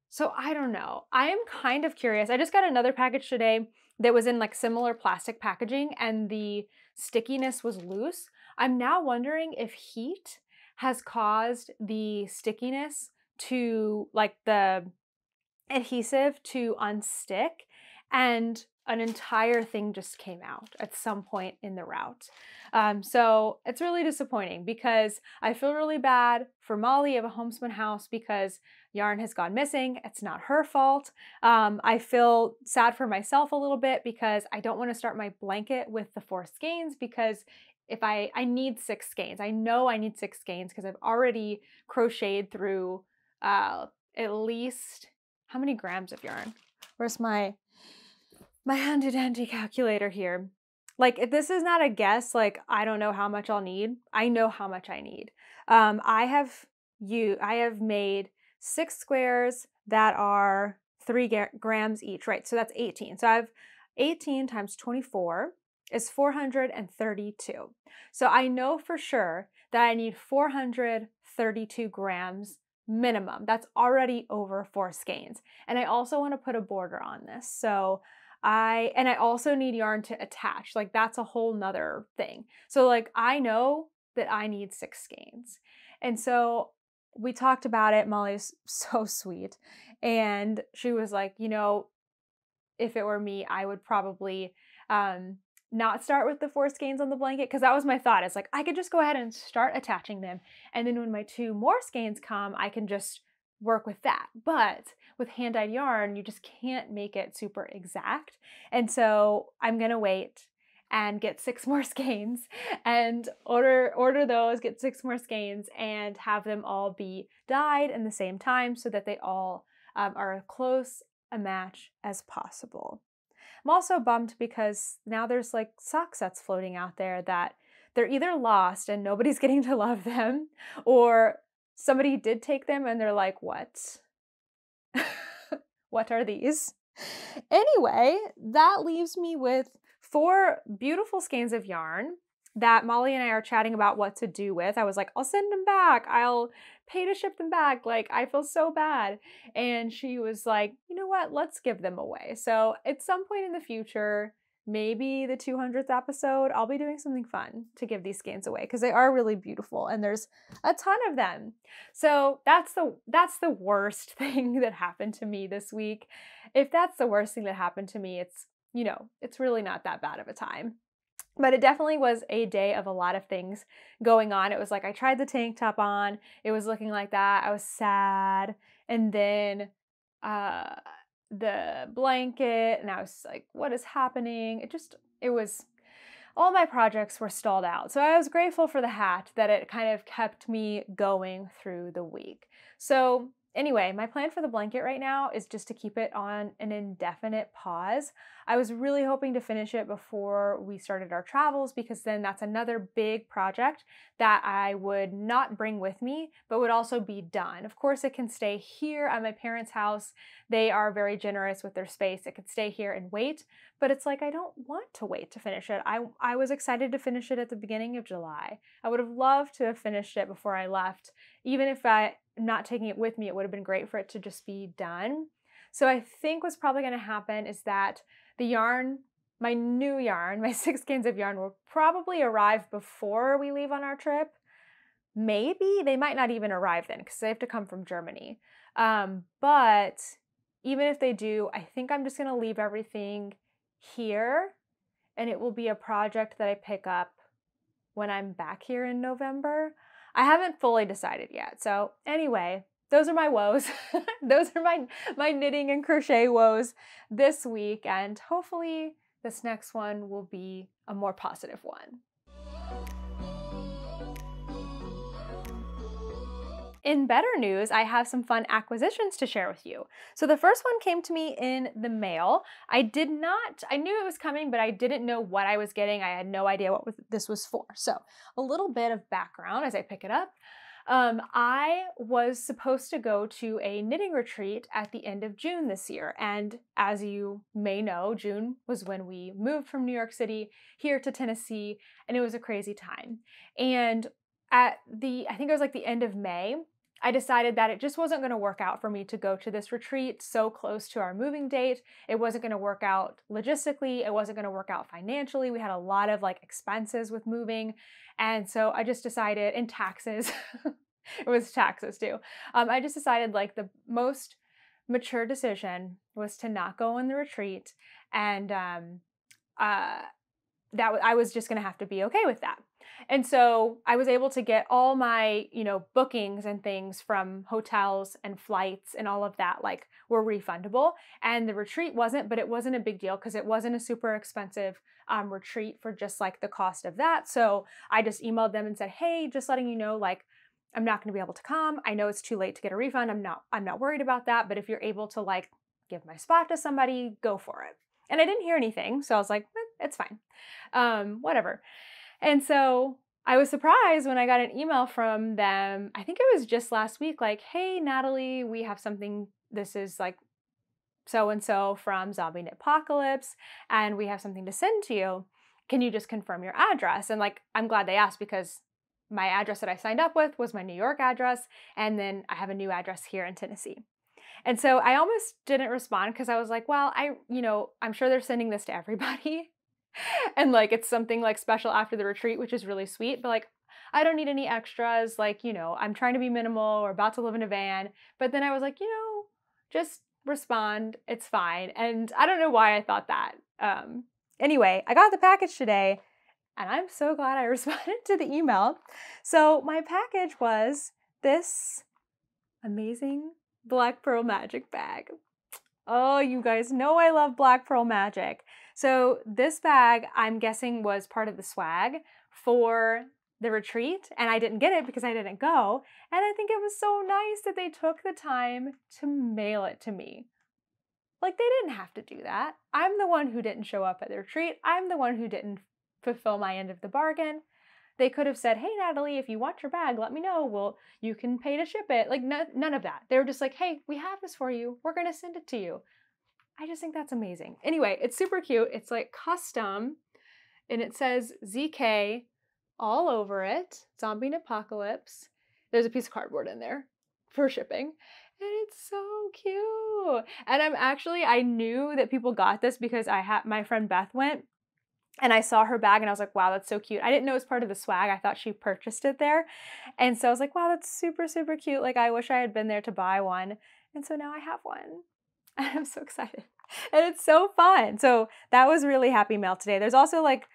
So I don't know. I am kind of curious. I just got another package today that was in like similar plastic packaging and the stickiness was loose. I'm now wondering if heat has caused the stickiness to, like, the adhesive to unstick, and an entire thing just came out at some point in the route. So it's really disappointing, because I feel really bad for Molly of A Homespun House because yarn has gone missing. It's not her fault. I feel sad for myself a little bit because I don't want to start my blanket with the 4 skeins, because if I need 6 skeins. I know I need 6 skeins because I've already crocheted through at least, how many grams of yarn? Where's my handy dandy calculator here? Like, if this is not a guess, like, I don't know how much I'll need. I know how much I need. I have made 6 squares that are 3 grams each, right? So that's 18. So I have 18 times 24 is 432. So I know for sure that I need 432 grams minimum. That's already over 4 skeins. And I also want to put a border on this. So I also need yarn to attach. Like, that's a whole nother thing. So like, I know that I need 6 skeins. And so we talked about it. Molly's so sweet. And she was like, you know, if it were me, I would probably not start with the 4 skeins on the blanket, because that was my thought. It's like, I could just go ahead and start attaching them. And then when my 2 more skeins come, I can just work with that. But with hand-dyed yarn, you just can't make it super exact. And so I'm gonna wait and get 6 more skeins and order those, get 6 more skeins, and have them all be dyed in the same time so that they all are as close a match as possible. I'm also bummed because now there's like sock sets floating out there that they're either lost and nobody's getting to love them, or somebody did take them and they're like, what? What are these? Anyway, that leaves me with 4 beautiful skeins of yarn that Molly and I are chatting about what to do with. I was like, I'll send them back. I'll pay to ship them back. Like, I feel so bad. And she was like, you know what? Let's give them away. So at some point in the future, maybe the 200th episode, I'll be doing something fun to give these skeins away, because they are really beautiful and there's a ton of them. So that's the worst thing that happened to me this week. If that's the worst thing that happened to me, it's, you know, it's really not that bad of a time. But it definitely was a day of a lot of things going on. It was like, I tried the tank top on, it was looking like that, I was sad, and then the blanket, and I was like, what is happening? It was, all my projects were stalled out. So I was grateful for the hat, that it kind of kept me going through the week. So anyway, my plan for the blanket right now is just to keep it on an indefinite pause. I was really hoping to finish it before we started our travels, because then that's another big project that I would not bring with me, but would also be done. Of course, it can stay here at my parents' house. They are very generous with their space. It could stay here and wait, but it's like, I don't want to wait to finish it. I was excited to finish it at the beginning of July. I would have loved to have finished it before I left. Even if I'm not taking it with me, it would have been great for it to just be done. So I think what's probably going to happen is that the yarn, my new yarn, my 6 skeins of yarn, will probably arrive before we leave on our trip. Maybe they might not even arrive then, because they have to come from Germany. But even if they do, I think I'm just going to leave everything here, and it will be a project that I pick up when I'm back here in November. I haven't fully decided yet. So anyway, those are my woes. Those are my knitting and crochet woes this week, and hopefully this next one will be a more positive one. In better news, I have some fun acquisitions to share with you. So the first one came to me in the mail. I knew it was coming, but I didn't know what I was getting. I had no idea what this was for. So a little bit of background as I pick it up. I was supposed to go to a knitting retreat at the end of June this year. And as you may know, June was when we moved from New York City here to Tennessee, and it was a crazy time. And I think it was like the end of May, I decided that it just wasn't going to work out for me to go to this retreat so close to our moving date. It wasn't going to work out logistically. It wasn't going to work out financially. We had a lot of like expenses with moving. And so I just decided, and taxes, it was taxes too. I just decided like the most mature decision was to not go on the retreat. And I was just going to have to be okay with that. And so I was able to get all my, bookings and things from hotels and flights and all of that, like, were refundable. And the retreat wasn't, but it wasn't a big deal because it wasn't a super expensive retreat for just like the cost of that. So I just emailed them and said, hey, just letting you know, like, I'm not going to be able to come. I know it's too late to get a refund. I'm not worried about that. But if you're able to like give my spot to somebody, go for it. And I didn't hear anything. So I was like, it's fine. Whatever. And so I was surprised when I got an email from them. I think it was just last week, like, hey, Natalie, we have something. This is like so-and-so from Zombie Knit Apocalypse, and we have something to send to you. Can you just confirm your address? And like, I'm glad they asked because my address that I signed up with was my New York address. And then I have a new address here in Tennessee. And so I almost didn't respond because I was like, well, I'm sure they're sending this to everybody. And like, it's something like special after the retreat, which is really sweet, but like, I don't need any extras. Like, I'm trying to be minimal or about to live in a van. But then I was like, just respond. It's fine. And I don't know why I thought that. Anyway, I got the package today and I'm so glad I responded to the email. So my package was this amazing Black Pearl Magic bag. Oh, you guys know I love Black Pearl Magic. So this bag, I'm guessing, was part of the swag for the retreat, and I didn't get it because I didn't go. And I think it was so nice that they took the time to mail it to me. Like, they didn't have to do that. I'm the one who didn't show up at the retreat. I'm the one who didn't fulfill my end of the bargain. They could have said, hey, Natalie, if you want your bag, let me know. Well, you can pay to ship it. Like, none of that. They were just like, hey, we have this for you. We're going to send it to you. I just think that's amazing. Anyway, it's super cute. It's like custom, and it says ZK all over it. Zombie Knit Apocalypse. There's a piece of cardboard in there for shipping. And it's so cute. And I knew that people got this because my friend Beth went. And I saw her bag and I was like, wow, that's so cute. I didn't know it was part of the swag. I thought she purchased it there. And so I was like, wow, that's super, super cute. Like, I wish I had been there to buy one. And so now I have one. And I'm so excited. And it's so fun. So that was really happy mail today. There's also like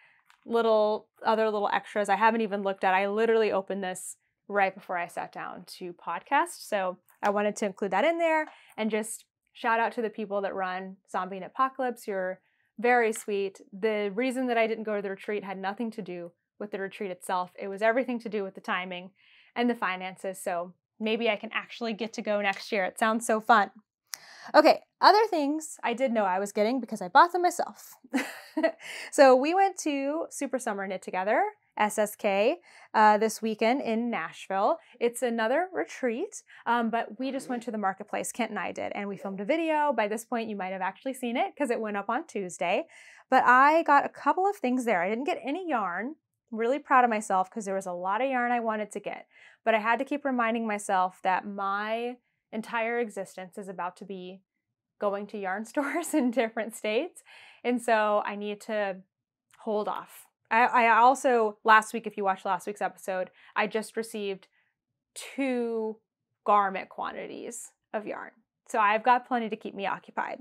other little extras I haven't even looked at. I literally opened this right before I sat down to podcast. So I wanted to include that in there and just shout out to the people that run Zombie Knit Apocalypse. You're very sweet. The reason that I didn't go to the retreat had nothing to do with the retreat itself. It was everything to do with the timing and the finances. So maybe I can actually get to go next year. It sounds so fun. Okay, other things I did know I was getting because I bought them myself. So we went to Super Summer Knit Together, SSK, this weekend in Nashville. It's another retreat, but we just went to the marketplace, Kent and I did, and we filmed a video. By this point, you might have actually seen it because it went up on Tuesday. But I got a couple of things there. I didn't get any yarn. I'm really proud of myself because there was a lot of yarn I wanted to get. But I had to keep reminding myself that my entire existence is about to be going to yarn stores in different states. And so I need to hold off. I also, last week, if you watched last week's episode, I just received 2 garment quantities of yarn. So I've got plenty to keep me occupied.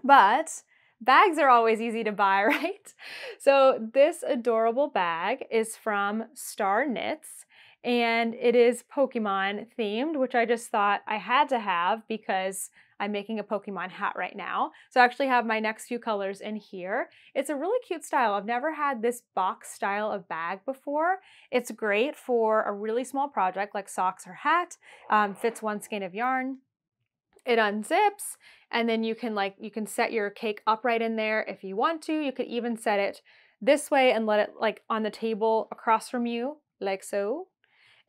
But bags are always easy to buy, right? So this adorable bag is from Star Knits. And it is Pokemon themed, which I just thought I had to have because I'm making a Pokemon hat right now. So I actually have my next few colors in here. It's a really cute style. I've never had this box style of bag before. It's great for a really small project like socks or hat. Fits 1 skein of yarn. It unzips, and then you can set your cake upright in there if you want to. You could even set it this way and let it like on the table across from you, like so,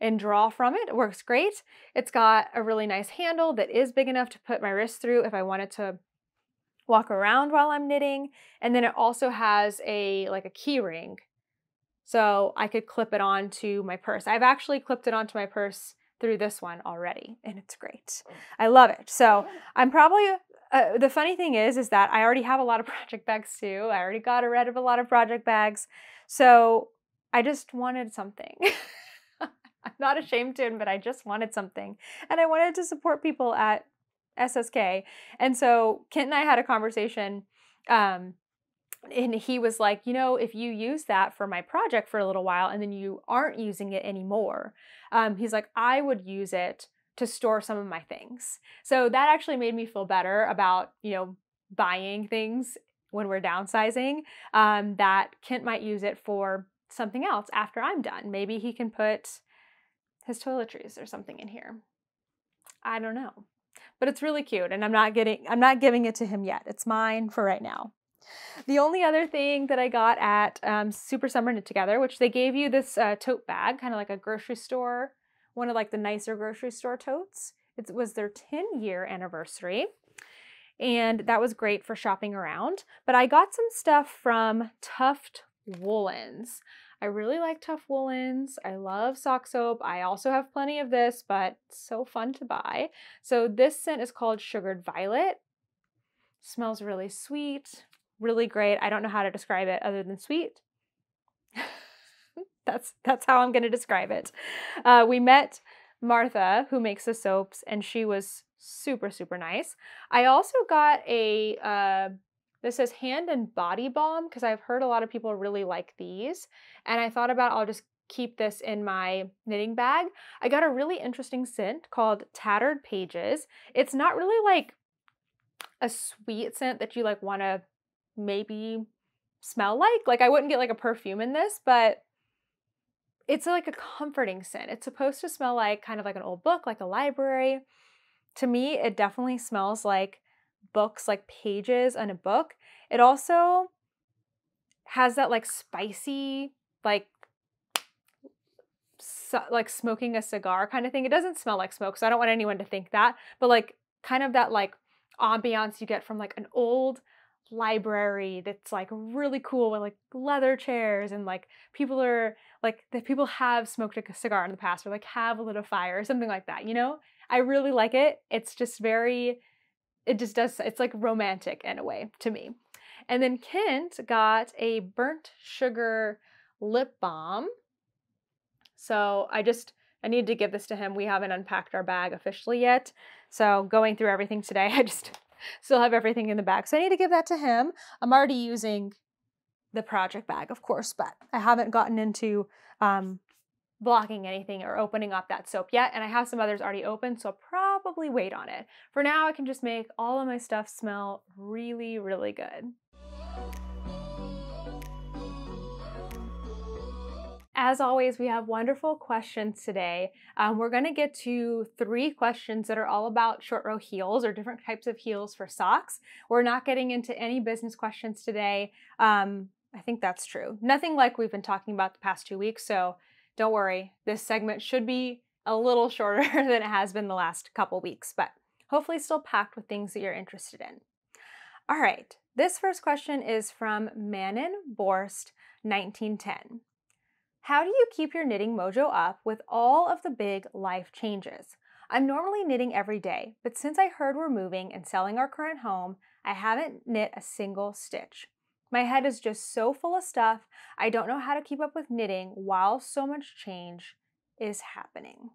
and draw from it. It works great. It's got a really nice handle that is big enough to put my wrist through if I wanted to walk around while I'm knitting. And then it also has a key ring, so I could clip it onto my purse. I've actually clipped it onto my purse through this one already, and it's great. I love it. So I'm probably, the funny thing is that I already have a lot of project bags too. I already got rid of a lot of project bags. So I just wanted something. I'm not ashamed to admit I just wanted something. And I wanted to support people at SSK. And so Kent and I had a conversation, and he was like, you know, if you use that for my project for a little while and then you aren't using it anymore, he's like, I would use it to store some of my things. So that actually made me feel better about, you know, buying things when we're downsizing, that Kent might use it for something else after I'm done. Maybe he can put his toiletries or something in here. I don't know. But it's really cute, and I'm not giving it to him yet. It's mine for right now. The only other thing that I got at Super Summer Knit Together, which they gave you this tote bag, kind of like a grocery store, one of like the nicer grocery store totes. It was their 10-year anniversary, and that was great for shopping around. But I got some stuff from Tuft Woolens. I really like Tuft Woolens. I love sock soap. I also have plenty of this, but it's so fun to buy. So this scent is called Sugared Violet. Smells really sweet. Really great. I don't know how to describe it other than sweet. That's how I'm going to describe it. We met Martha, who makes the soaps, and she was super, super nice. I also got a, this says hand and body balm, because I've heard a lot of people really like these. And I thought about I'll just keep this in my knitting bag. I got a really interesting scent called Tattered Pages. It's not really like a sweet scent that you like want to maybe smell like I wouldn't get like a perfume in this, but it's like a comforting scent. It's supposed to smell like kind of like an old book, like a library. To me, it definitely smells like books, like pages in a book. It also has that like spicy, like smoking a cigar kind of thing. It doesn't smell like smoke, so I don't want anyone to think that, but like kind of that like ambiance you get from like an old library that's like really cool with like leather chairs, and like people are like the people have smoked a cigar in the past, or like have lit a fire or something like that, you know? I really like it. It's just it's like romantic in a way to me. And then Kent got a burnt sugar lip balm. So I need to give this to him. We haven't unpacked our bag officially yet. So going through everything today, I just still have everything in the bag. So I need to give that to him. I'm already using the project bag, of course, but I haven't gotten into blocking anything or opening up that soap yet. And I have some others already open, so I'll probably wait on it. For now, I can just make all of my stuff smell really, really good. As always, we have wonderful questions today. We're going to get to 3 questions that are all about short row heels or different types of heels for socks. We're not getting into any business questions today. I think that's true. Nothing like we've been talking about the past 2 weeks, so don't worry. This segment should be a little shorter than it has been the last couple weeks, but hopefully still packed with things that you're interested in. All right, this first question is from Manon Borst, 1910. How do you keep your knitting mojo up with all of the big life changes? I'm normally knitting every day, but since I heard we're moving and selling our current home, I haven't knit a single stitch. My head is just so full of stuff, I don't know how to keep up with knitting while so much change is happening.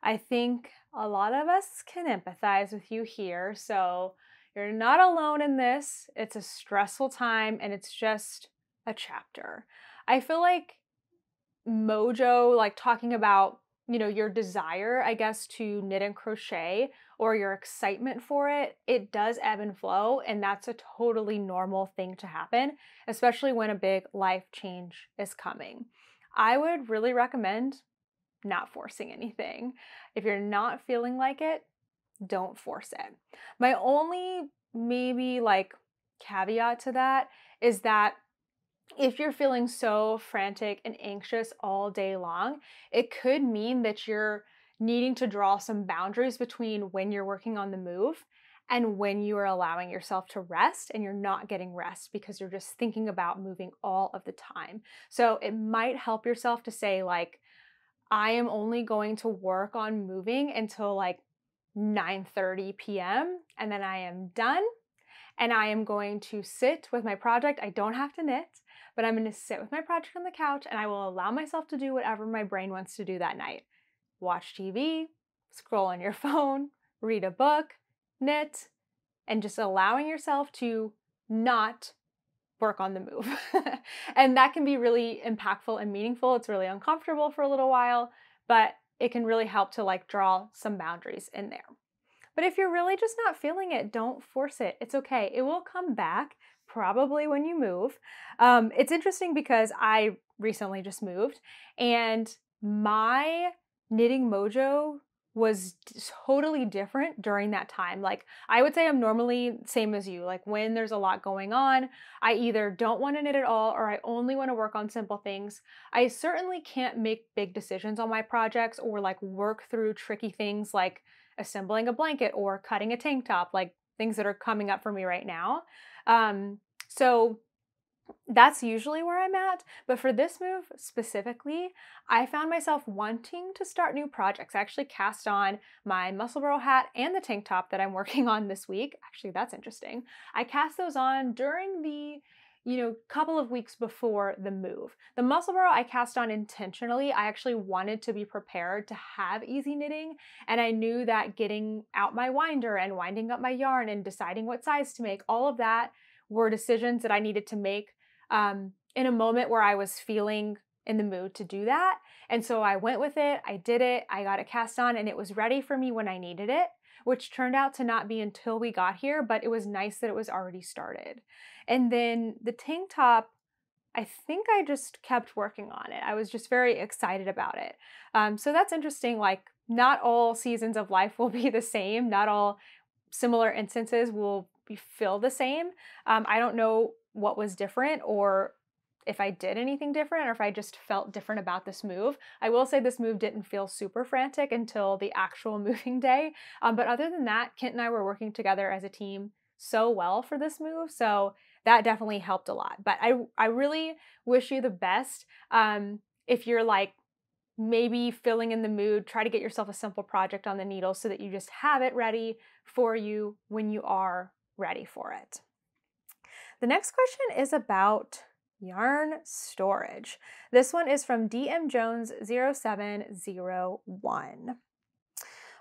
I think a lot of us can empathize with you here, so you're not alone in this. It's a stressful time, and it's just a chapter. I feel like mojo, like talking about your desire, I guess, to knit and crochet or your excitement for it, it does ebb and flow. And that's a totally normal thing to happen, especially when a big life change is coming. I would really recommend not forcing anything. If you're not feeling like it, don't force it. My only maybe like caveat to that is that if you're feeling so frantic and anxious all day long, it could mean that you're needing to draw some boundaries between when you're working on the move and when you are allowing yourself to rest, and you're not getting rest because you're just thinking about moving all of the time. So it might help yourself to say like, I am only going to work on moving until like 9:30 p.m. and then I am done, and I am going to sit with my project. I don't have to knit, but I'm going to sit with my project on the couch and I will allow myself to do whatever my brain wants to do that night. Watch TV, scroll on your phone, read a book, knit, and just allowing yourself to not work on the move. And that can be really impactful and meaningful. It's really uncomfortable for a little while, but it can really help to like draw some boundaries in there. But if you're really just not feeling it, don't force it. It's okay. It will come back probably when you move. It's interesting because I recently just moved, and my knitting mojo was totally different during that time. Like, I would say I'm normally same as you. Like, when there's a lot going on, I either don't want to knit at all or I only want to work on simple things. I certainly can't make big decisions on my projects or like work through tricky things like assembling a blanket or cutting a tank top, like things that are coming up for me right now. So that's usually where I'm at. But for this move specifically, I found myself wanting to start new projects. I actually cast on my Musselburgh hat and the tank top that I'm working on this week. Actually, that's interesting. I cast those on during the couple of weeks before the move. The Musselburgh I cast on intentionally. I actually wanted to be prepared to have easy knitting, and I knew that getting out my winder and winding up my yarn and deciding what size to make, all of that were decisions that I needed to make in a moment where I was feeling in the mood to do that. And so I went with it, I did it, I got it cast on, and it was ready for me when I needed it, which turned out to not be until we got here, but it was nice that it was already started. And then the tank top, I think I just kept working on it. I was just very excited about it. So that's interesting. Like, not all seasons of life will be the same. Not all similar instances will feel the same. I don't know what was different, or if I did anything different, or if I just felt different about this move. I will say this move didn't feel super frantic until the actual moving day. But other than that, Kent and I were working together as a team so well for this move. So that definitely helped a lot. But I really wish you the best. If you're like maybe feeling in the mood, try to get yourself a simple project on the needle so that you just have it ready for you when you are ready for it. The next question is about yarn storage. This one is from DM Jones 0701.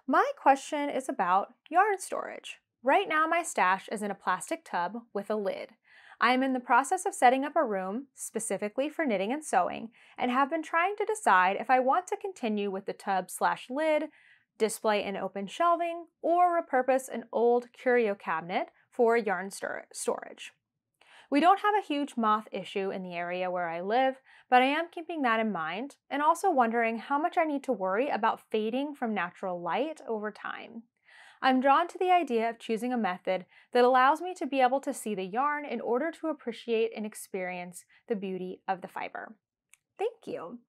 My question is about yarn storage. Right now my stash is in a plastic tub with a lid. I am in the process of setting up a room specifically for knitting and sewing, and have been trying to decide if I want to continue with the tub/lid, display and open shelving, or repurpose an old curio cabinet for yarn storage. We don't have a huge moth issue in the area where I live, but I am keeping that in mind, and also wondering how much I need to worry about fading from natural light over time. I'm drawn to the idea of choosing a method that allows me to be able to see the yarn in order to appreciate and experience the beauty of the fiber. Thank you.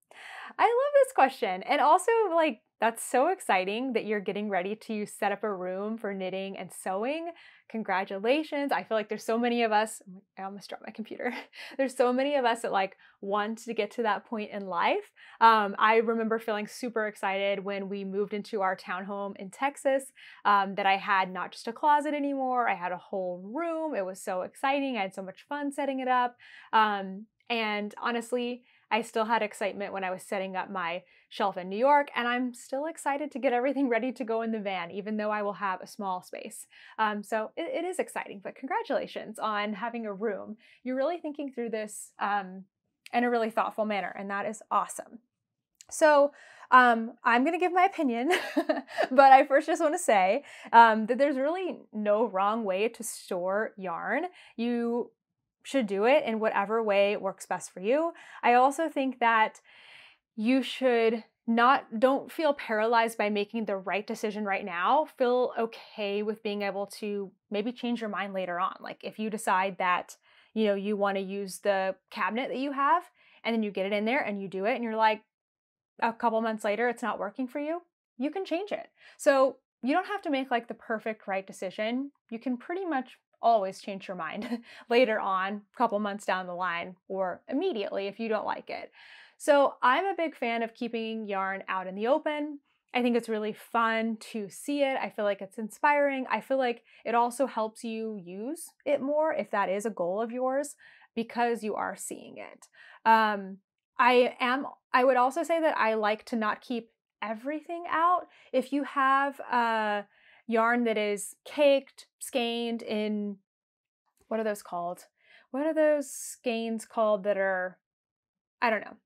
I love this question. And also, like, that's so exciting that you're getting ready to set up a room for knitting and sewing. Congratulations. I feel like there's so many of us, I almost dropped my computer. There's so many of us that like want to get to that point in life. I remember feeling super excited when we moved into our townhome in Texas, that I had not just a closet anymore, I had a whole room. It was so exciting. I had so much fun setting it up. And honestly, I still had excitement when I was setting up my shelf in New York, and I'm still excited to get everything ready to go in the van, even though I will have a small space. So it is exciting, but congratulations on having a room. You're really thinking through this in a really thoughtful manner, and that is awesome. So I'm going to give my opinion, but I first just want to say that there's really no wrong way to store yarn. You should do it in whatever way works best for you. I also think that you should don't feel paralyzed by making the right decision right now. Feel okay with being able to maybe change your mind later on. Like if you decide that, you want to use the cabinet that you have and then you get it in there and you do it and you're like, a couple months later it's not working for you, you can change it. So you don't have to make like the perfect right decision. You can pretty much always change your mind later on, a couple months down the line, or immediately if you don't like it. So I'm a big fan of keeping yarn out in the open. I think it's really fun to see it. I feel like it's inspiring. I feel like it also helps you use it more if that is a goal of yours because you are seeing it. I would also say that I like to not keep everything out. If you have yarn that is caked, skeined in, what are those called? What are those skeins called that are, I don't know.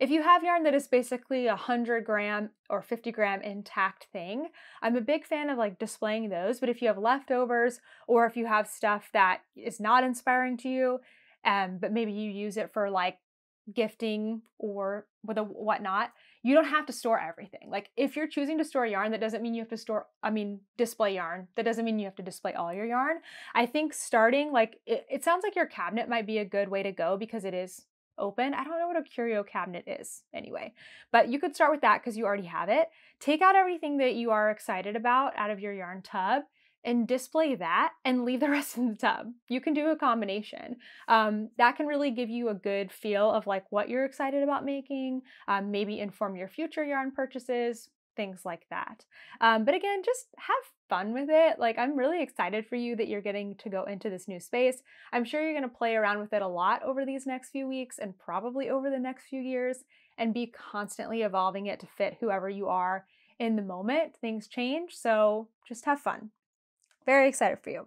If you have yarn that is basically 100-gram or 50-gram intact thing, I'm a big fan of like displaying those. But if you have leftovers or if you have stuff that is not inspiring to you, but maybe you use it for like gifting or with a whatnot, you don't have to store everything. Like if you're choosing to store yarn, that doesn't mean you have to display yarn. That doesn't mean you have to display all your yarn. I think starting like, it sounds like your cabinet might be a good way to go because it is open. I don't know what a curio cabinet is anyway, but you could start with that because you already have it. Take out everything that you are excited about out of your yarn tub and display that and leave the rest in the tub. You can do a combination. That can really give you a good feel of like what you're excited about making, maybe inform your future yarn purchases, things like that. But again, just have fun with it. Like I'm really excited for you that you're getting to go into this new space. I'm sure you're gonna play around with it a lot over these next few weeks and probably over the next few years and be constantly evolving it to fit whoever you are in the moment. Things change, so just have fun. Very excited for you.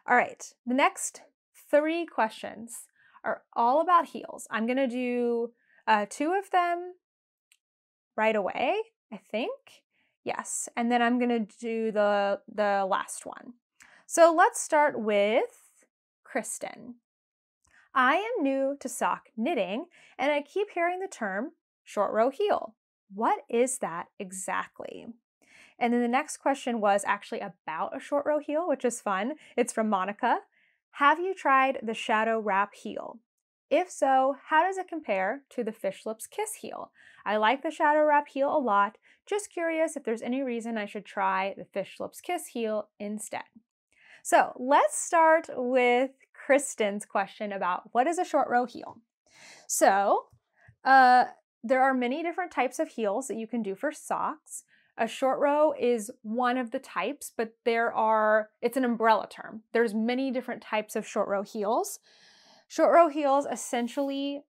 All right, the next 3 questions are all about heels. I'm gonna do 2 of them right away, I think. Yes, and then I'm gonna do the last one. So let's start with Kristen. I am new to sock knitting and I keep hearing the term short row heel. What is that exactly? And then the next question was actually about a short row heel, which is fun. It's from Monica. Have you tried the shadow wrap heel? If so, how does it compare to the Fish Lips Kiss heel? I like the shadow wrap heel a lot. Just curious if there's any reason I should try the Fish Lips Kiss heel instead. So let's start with Kristen's question about what is a short row heel. So there are many different types of heels that you can do for socks. A short row is one of the types, but it's an umbrella term. There's many different types of short row heels. Short row heels essentially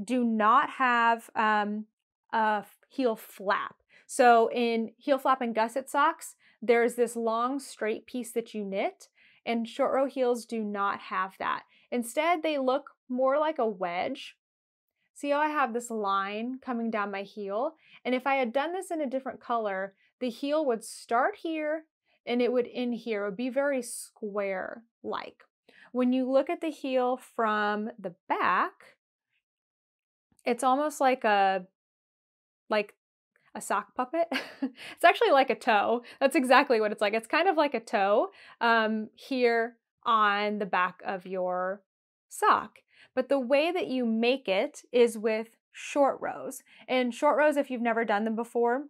do not have a heel flap. So in heel flap and gusset socks, there's this long straight piece that you knit, and short row heels do not have that. Instead, they look more like a wedge. See how I have this line coming down my heel? And if I had done this in a different color, the heel would start here and it would end here. It would be very square-like. When you look at the heel from the back, it's almost like a sock puppet. It's actually like a toe. That's exactly what it's like. It's kind of like a toe here on the back of your sock. But the way that you make it is with short rows. And short rows, if you've never done them before,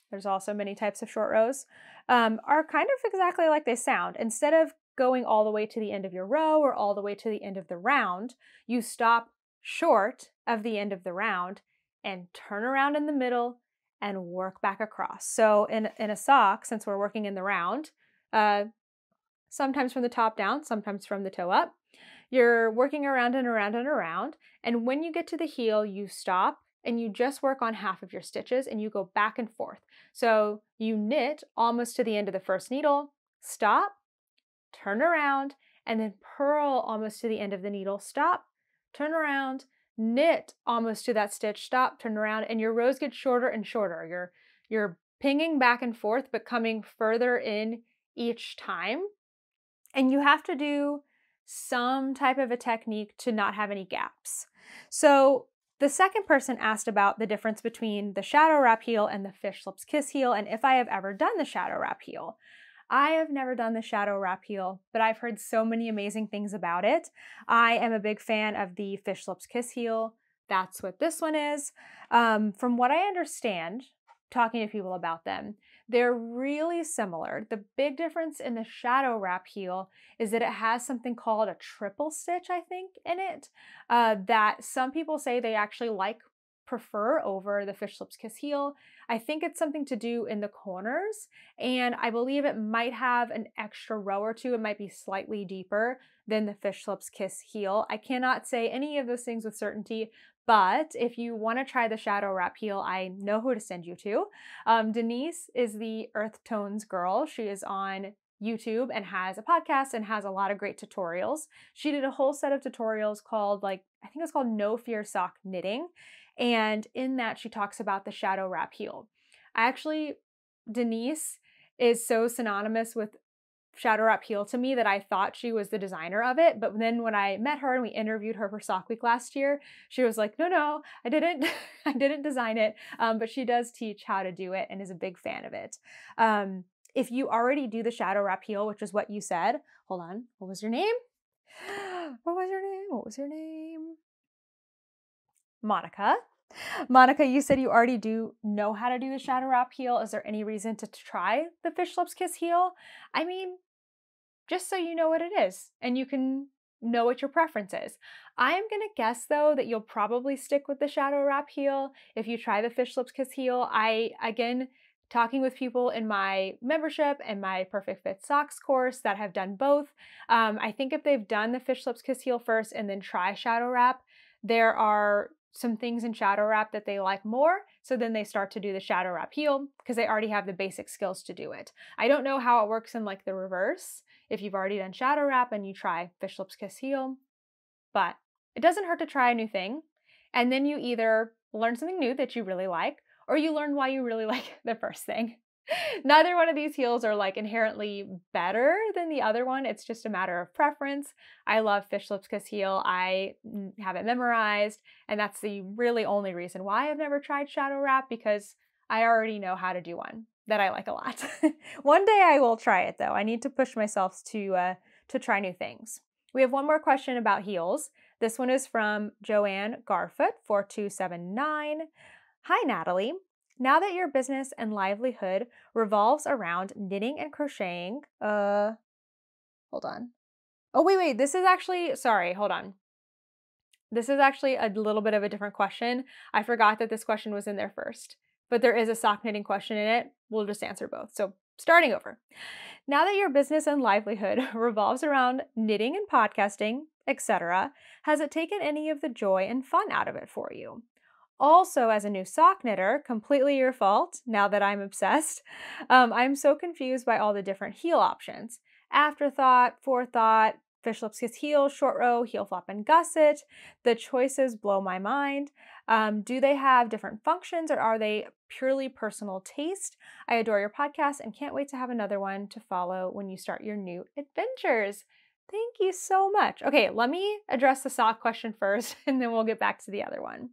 there's also many types of short rows, are kind of exactly like they sound. Instead of going all the way to the end of your row or all the way to the end of the round, you stop short of the end of the round and turn around in the middle and work back across. So in a sock, since we're working in the round, sometimes from the top down, sometimes from the toe up, you're working around and around and around. And when you get to the heel, you stop and you just work on half of your stitches and you go back and forth. So you knit almost to the end of the first needle, stop, turn around, and then purl almost to the end of the needle, stop, turn around, knit almost to that stitch, stop, turn around, and your rows get shorter and shorter. You're pinging back and forth, but coming further in each time. And you have to do some type of a technique to not have any gaps. So the second person asked about the difference between the shadow wrap heel and the fish lips kiss heel, and if I have ever done the shadow wrap heel. I have never done the shadow wrap heel, but I've heard so many amazing things about it. I am a big fan of the fish lips kiss heel. That's what this one is. From what I understand, talking to people about them, they're really similar. The big difference in the shadow wrap heel is that it has something called a triple stitch, I think, in it, that some people say they actually prefer over the fish lips kiss heel. I think it's something to do in the corners, and I believe it might have an extra row or two. It might be slightly deeper than the fish lips kiss heel. I cannot say any of those things with certainty, but if you want to try the shadow wrap heel, I know who to send you to. Denise is the Earth Tones girl. She is on YouTube and has a podcast and has a lot of great tutorials. She did a whole set of tutorials called, I think it's called No Fear Sock Knitting. And in that, she talks about the shadow wrap heel. Denise is so synonymous with shadow wrap heel to me that I thought she was the designer of it. But then when I met her and we interviewed her for Sock Week last year, she was like, no, I didn't, I didn't design it. But she does teach how to do it and is a big fan of it. If you already do the shadow wrap heel, which is what you said, hold on, what was your name? What was your name? Monica. Monica, you said you already do know how to do the shadow wrap heel. Is there any reason to try the fish lips kiss heel? I mean, just so you know what it is and you can know what your preference is. I am going to guess, though, that you'll probably stick with the shadow wrap heel if you try the fish lips kiss heel. Again, talking with people in my membership and my Perfect Fit Socks course that have done both, I think if they've done the fish lips kiss heel first and then try shadow wrap, there are some things in shadow wrap that they like more, so then they start to do the shadow wrap heel because they already have the basic skills to do it. I don't know how it works in the reverse, if you've already done shadow wrap and you try fish lips kiss heel, but it doesn't hurt to try a new thing, and then you either learn something new that you really like, or you learn why you really like the first thing. Neither one of these heels are inherently better than the other one. It's just a matter of preference. I love fish lips kiss heel. I have it memorized, and that's the really only reason why I've never tried shadow wrap, because I already know how to do one that I like a lot. One day I will try it, though. I need to push myself to try new things. We have one more question about heels. This one is from Joanne Garfoot 4279. Hi, Natalie. Now that your business and livelihood revolves around knitting and crocheting, hold on. Oh, wait, this is actually, sorry, hold on. This is actually a little bit of a different question. I forgot that this question was in there first, but there is a sock knitting question in it. We'll just answer both. So starting over. Now that your business and livelihood revolves around knitting and podcasting, etc., has it taken any of the joy and fun out of it for you? Also, as a new sock knitter, completely your fault, now that I'm obsessed, I'm so confused by all the different heel options. Afterthought, forethought, fish lips kiss heel, short row, heel flop, and gusset. The choices blow my mind. Do they have different functions, or are they purely personal taste? I adore your podcast and can't wait to have another one to follow when you start your new adventures. Thank you so much. Okay, let me address the sock question first, and then we'll get back to the other one.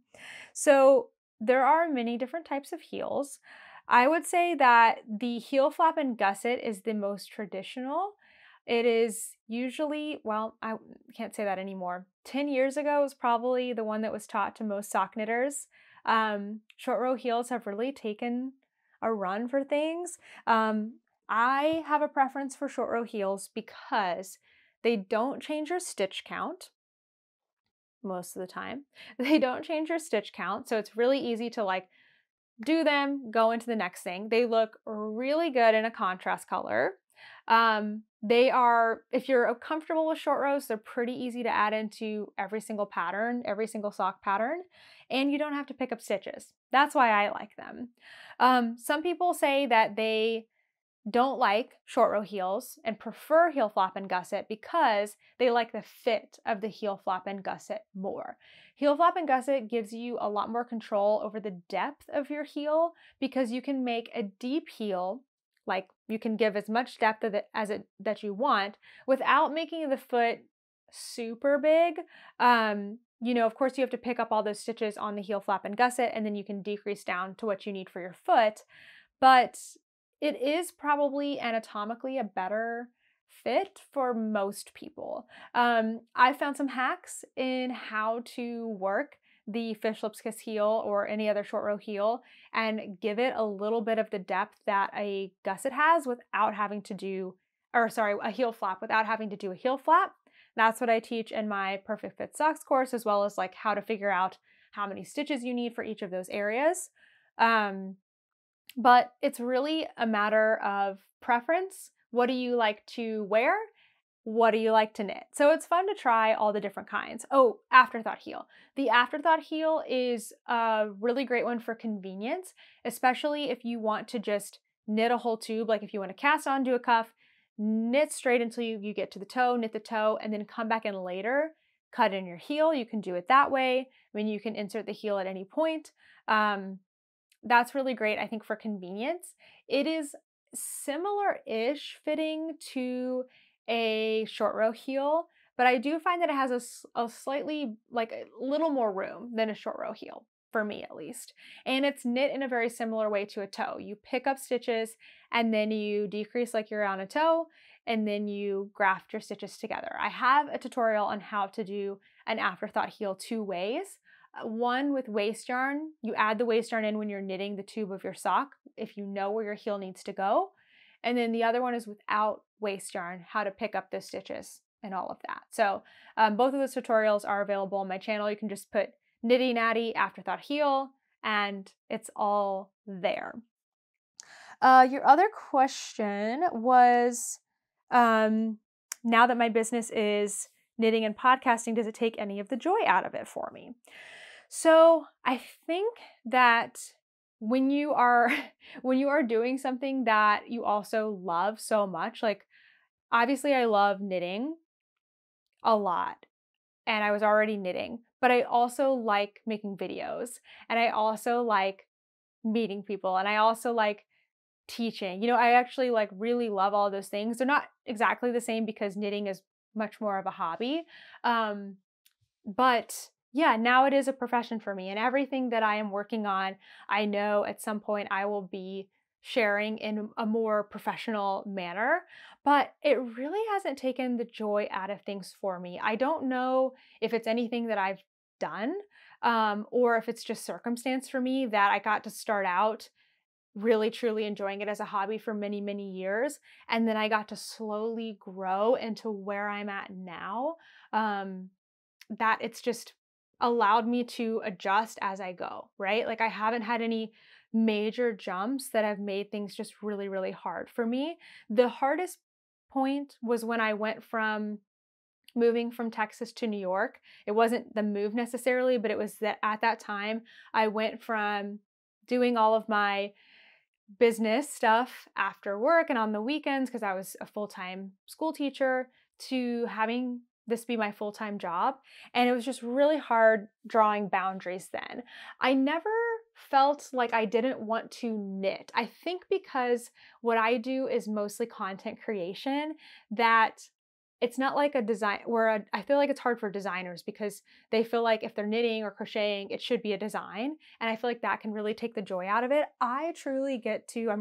So there are many different types of heels. I would say that the heel flap and gusset is the most traditional. It is usually, well, I can't say that anymore. 10 years ago was probably the one that was taught to most sock knitters. Short row heels have really taken a run for things. I have a preference for short row heels because they don't change your stitch count most of the time. They don't change your stitch count, so it's really easy to do them, go into the next thing. They look really good in a contrast color. They are, if you're comfortable with short rows, they're pretty easy to add into every single pattern, every single sock pattern, and you don't have to pick up stitches. That's why I like them. Some people say that they don't like short row heels and prefer heel flap and gusset because they like the fit of the heel flap and gusset more. Heel flap and gusset gives you a lot more control over the depth of your heel because you can make a deep heel, like you can give as much depth of it that you want without making the foot super big. Of course you have to pick up all those stitches on the heel flap and gusset, and then you can decrease down to what you need for your foot. But it is probably anatomically a better fit for most people. I found some hacks in how to work the Fish Lips Kiss heel or any other short row heel and give it a little bit of the depth that a gusset has without having to do, a heel flap without having to do a heel flap. That's what I teach in my Perfect Fit Socks course, as well as like how to figure out how many stitches you need for each of those areas. But it's really a matter of preference. What do you like to wear? What do you like to knit? So it's fun to try all the different kinds. Oh, afterthought heel. The afterthought heel is a really great one for convenience, especially if you want to just knit a whole tube. Like if you want to cast on, do a cuff, knit straight until you get to the toe, knit the toe, and then come back in later, cut in your heel. You can do it that way. I mean, you can insert the heel at any point. That's really great, I think, for convenience. It is similar-ish fitting to a short row heel, but I do find that it has a slightly, like a little more room than a short row heel, for me at least. And it's knit in a very similar way to a toe. You pick up stitches and then you decrease like you're on a toe, and then you graft your stitches together. I have a tutorial on how to do an afterthought heel 2 ways. One with waste yarn. You add the waste yarn in when you're knitting the tube of your sock if you know where your heel needs to go. And then the other one is without waste yarn, how to pick up the stitches and all of that. So both of those tutorials are available on my channel. You can just put Knitty Natty afterthought heel and it's all there. Your other question was, now that my business is knitting and podcasting, does it take any of the joy out of it for me? So I think that when you are doing something that you also love so much, like obviously I love knitting a lot and I was already knitting, but I also like making videos and I also like meeting people and I also like teaching. I actually like really love all those things. They're not exactly the same because knitting is much more of a hobby. But yeah, now it is a profession for me, and everything that I am working on, I know at some point I will be sharing in a more professional manner, but it really hasn't taken the joy out of things for me. I don't know if it's anything that I've done, or if it's just circumstance for me that I got to start out really truly enjoying it as a hobby for many, many years. And then I got to slowly grow into where I'm at now. That it's just allowed me to adjust as I go, right? Like I haven't had any major jumps that have made things just really, really hard for me. The hardest point was when I went from moving from Texas to New York. It wasn't the move necessarily, but it was that at that time I went from doing all of my business stuff after work and on the weekends because I was a full-time school teacher to having this be my full-time job. And it was just really hard drawing boundaries then. I never felt like I didn't want to knit. I think because what I do is mostly content creation, that it's not like a design where I feel like it's hard for designers because they feel like if they're knitting or crocheting, it should be a design. And I feel like that can really take the joy out of it. I'm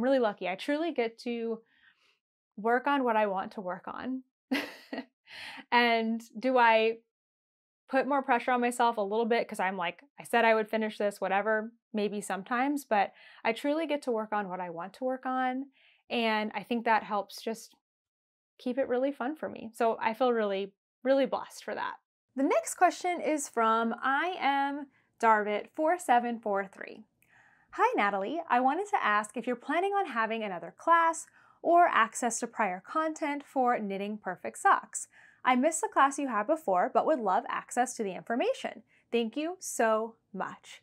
really lucky. I truly get to work on what I want to work on. And do I put more pressure on myself a little bit because I'm like, I said I would finish this, whatever, maybe sometimes, but I truly get to work on what I want to work on. And I think that helps just keep it really fun for me. So I feel really, really blessed for that. The next question is from I am Darvit 4743. Hi Natalie, I wanted to ask if you're planning on having another class or access to prior content for knitting perfect socks. I missed the class you had before, but would love access to the information. Thank you so much.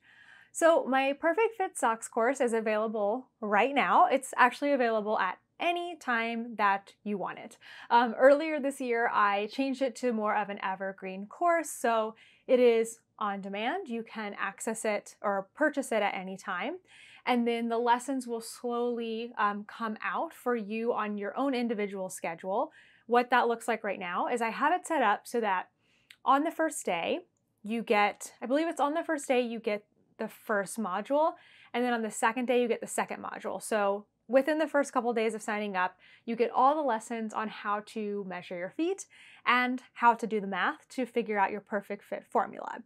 So my Perfect Fit Socks course is available right now. It's actually available at any time that you want it. Earlier this year, I changed it to more of an evergreen course, so it is on demand. You can access it or purchase it at any time. And then the lessons will slowly come out for you on your own individual schedule. What that looks like right now is I have it set up so that on the first day, you get, I believe it's on the first day, you get the first module, and then on the second day, you get the second module. So within the first couple of days of signing up, you get all the lessons on how to measure your feet and how to do the math to figure out your perfect fit formula.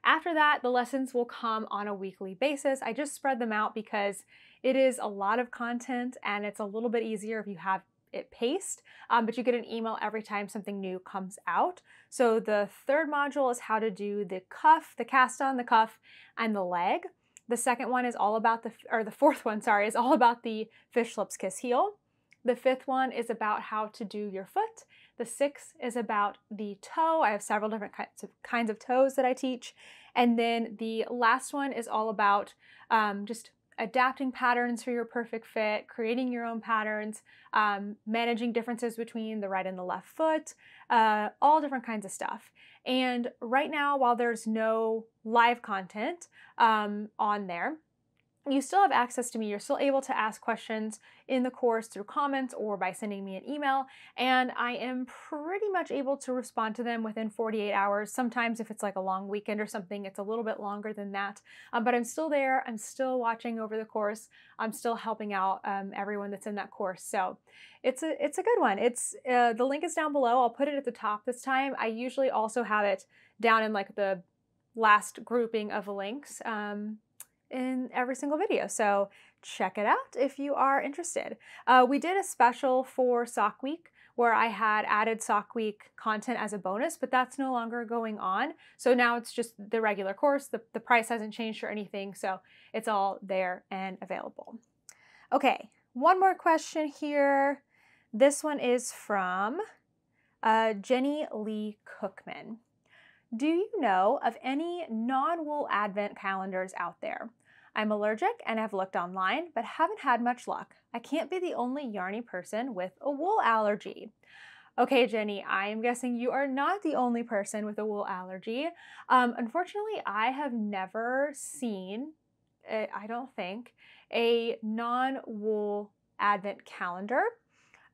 After that, the lessons will come on a weekly basis. I just spread them out because it is a lot of content and it's a little bit easier if you have it paced, but you get an email every time something new comes out. So the third module is how to do the cuff, the cast on, the cuff, and the leg. The second one is all about the fourth one, sorry, is all about the fish lips kiss heel. The fifth one is about how to do your foot. The sixth is about the toe. I have several different kinds of toes that I teach. And then the last one is all about just adapting patterns for your perfect fit, creating your own patterns, managing differences between the right and the left foot, all different kinds of stuff. And right now, while there's no live content on there, you still have access to me. You're still able to ask questions in the course through comments or by sending me an email. And I am pretty much able to respond to them within 48 hours. Sometimes if it's like a long weekend or something, it's a little bit longer than that. But I'm still there. I'm still watching over the course. I'm still helping out everyone that's in that course. So it's a good one. It's the link is down below. I'll put it at the top this time. I usually also have it down in like the last grouping of links in every single video. So check it out if you are interested. We did a special for Sock Week where I had added Sock Week content as a bonus, but that's no longer going on. So now it's just the regular course. The price hasn't changed or anything, so it's all there and available. Okay, one more question here. This one is from Jenny Lee Cookman. Do you know of any non-wool advent calendars out there? I'm allergic and have looked online, but haven't had much luck. I can't be the only yarny person with a wool allergy. Okay, Jenny, I am guessing you are not the only person with a wool allergy. Unfortunately, I have never seen, I don't think, a non-wool advent calendar.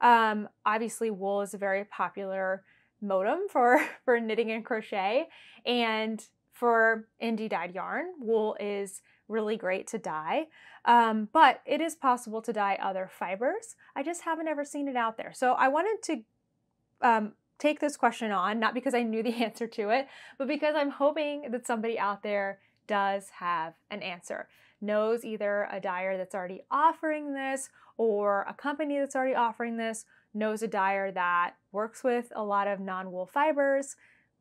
Obviously, wool is a very popular modem for knitting and crochet, and for indie dyed yarn, wool is really great to dye, but it is possible to dye other fibers. I just haven't ever seen it out there. So I wanted to take this question on, not because I knew the answer to it, but because I'm hoping that somebody out there does have an answer, knows either a dyer that's already offering this or a company that's already offering this, knows a dyer that works with a lot of non-wool fibers.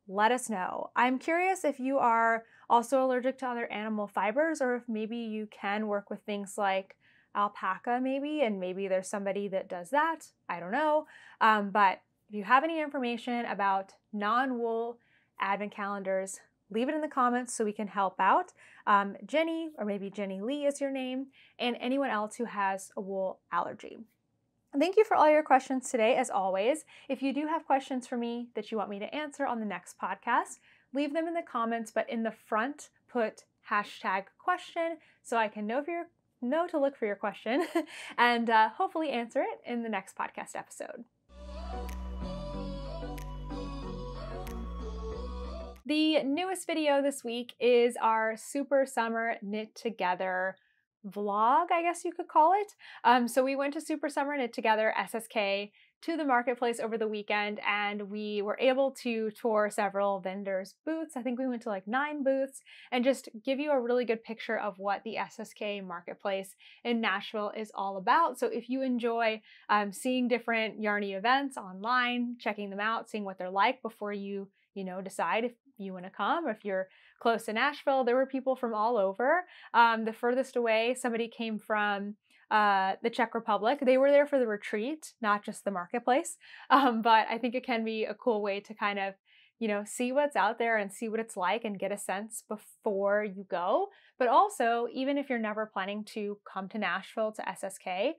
Let us know. I'm curious if you are also allergic to other animal fibers, or if maybe you can work with things like alpaca maybe, and maybe there's somebody that does that. I don't know. But if you have any information about non-wool advent calendars, leave it in the comments so we can help out. Jenny, or maybe Jenny Lee is your name, and anyone else who has a wool allergy. Thank you for all your questions today, as always. If you do have questions for me that you want me to answer on the next podcast, leave them in the comments, but in the front, put #question so I can know to look for your question and hopefully answer it in the next podcast episode. The newest video this week is our Super Summer Knit Together vlog, I guess you could call it. So we went to Super Summer Knit Together, SSK, to the marketplace over the weekend, and we were able to tour several vendors' booths. I think we went to like 9 booths, and just give you a really good picture of what the SSK marketplace in Nashville is all about. So if you enjoy seeing different yarny events online, checking them out, seeing what they're like before you decide if you want to come, or if you're close to Nashville, there were people from all over. The furthest away, somebody came from the Czech Republic. They were there for the retreat, not just the marketplace. But I think it can be a cool way to kind of see what's out there and see what it's like and get a sense before you go. But also, even if you're never planning to come to Nashville to SSK,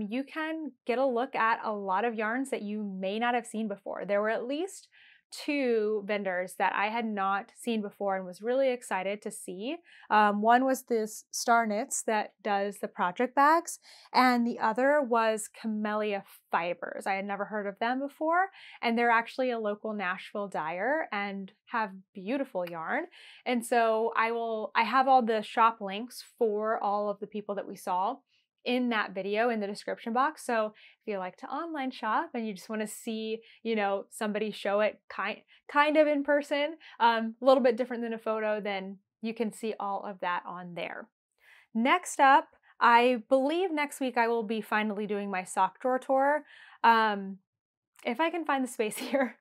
you can get a look at a lot of yarns that you may not have seen before. There were at least two vendors that I had not seen before and was really excited to see. One was this Star Knits that does the project bags, and the other was Camellia Fibers. I had never heard of them before, and they're actually a local Nashville dyer and have beautiful yarn. And so I have all the shop links for all of the people that we saw in that video in the description box. So if you like to online shop and you just want to see, somebody show it kind of in person, a little bit different than a photo, then you can see all of that on there. Next up, I believe next week I will be finally doing my sock drawer tour. If I can find the space here.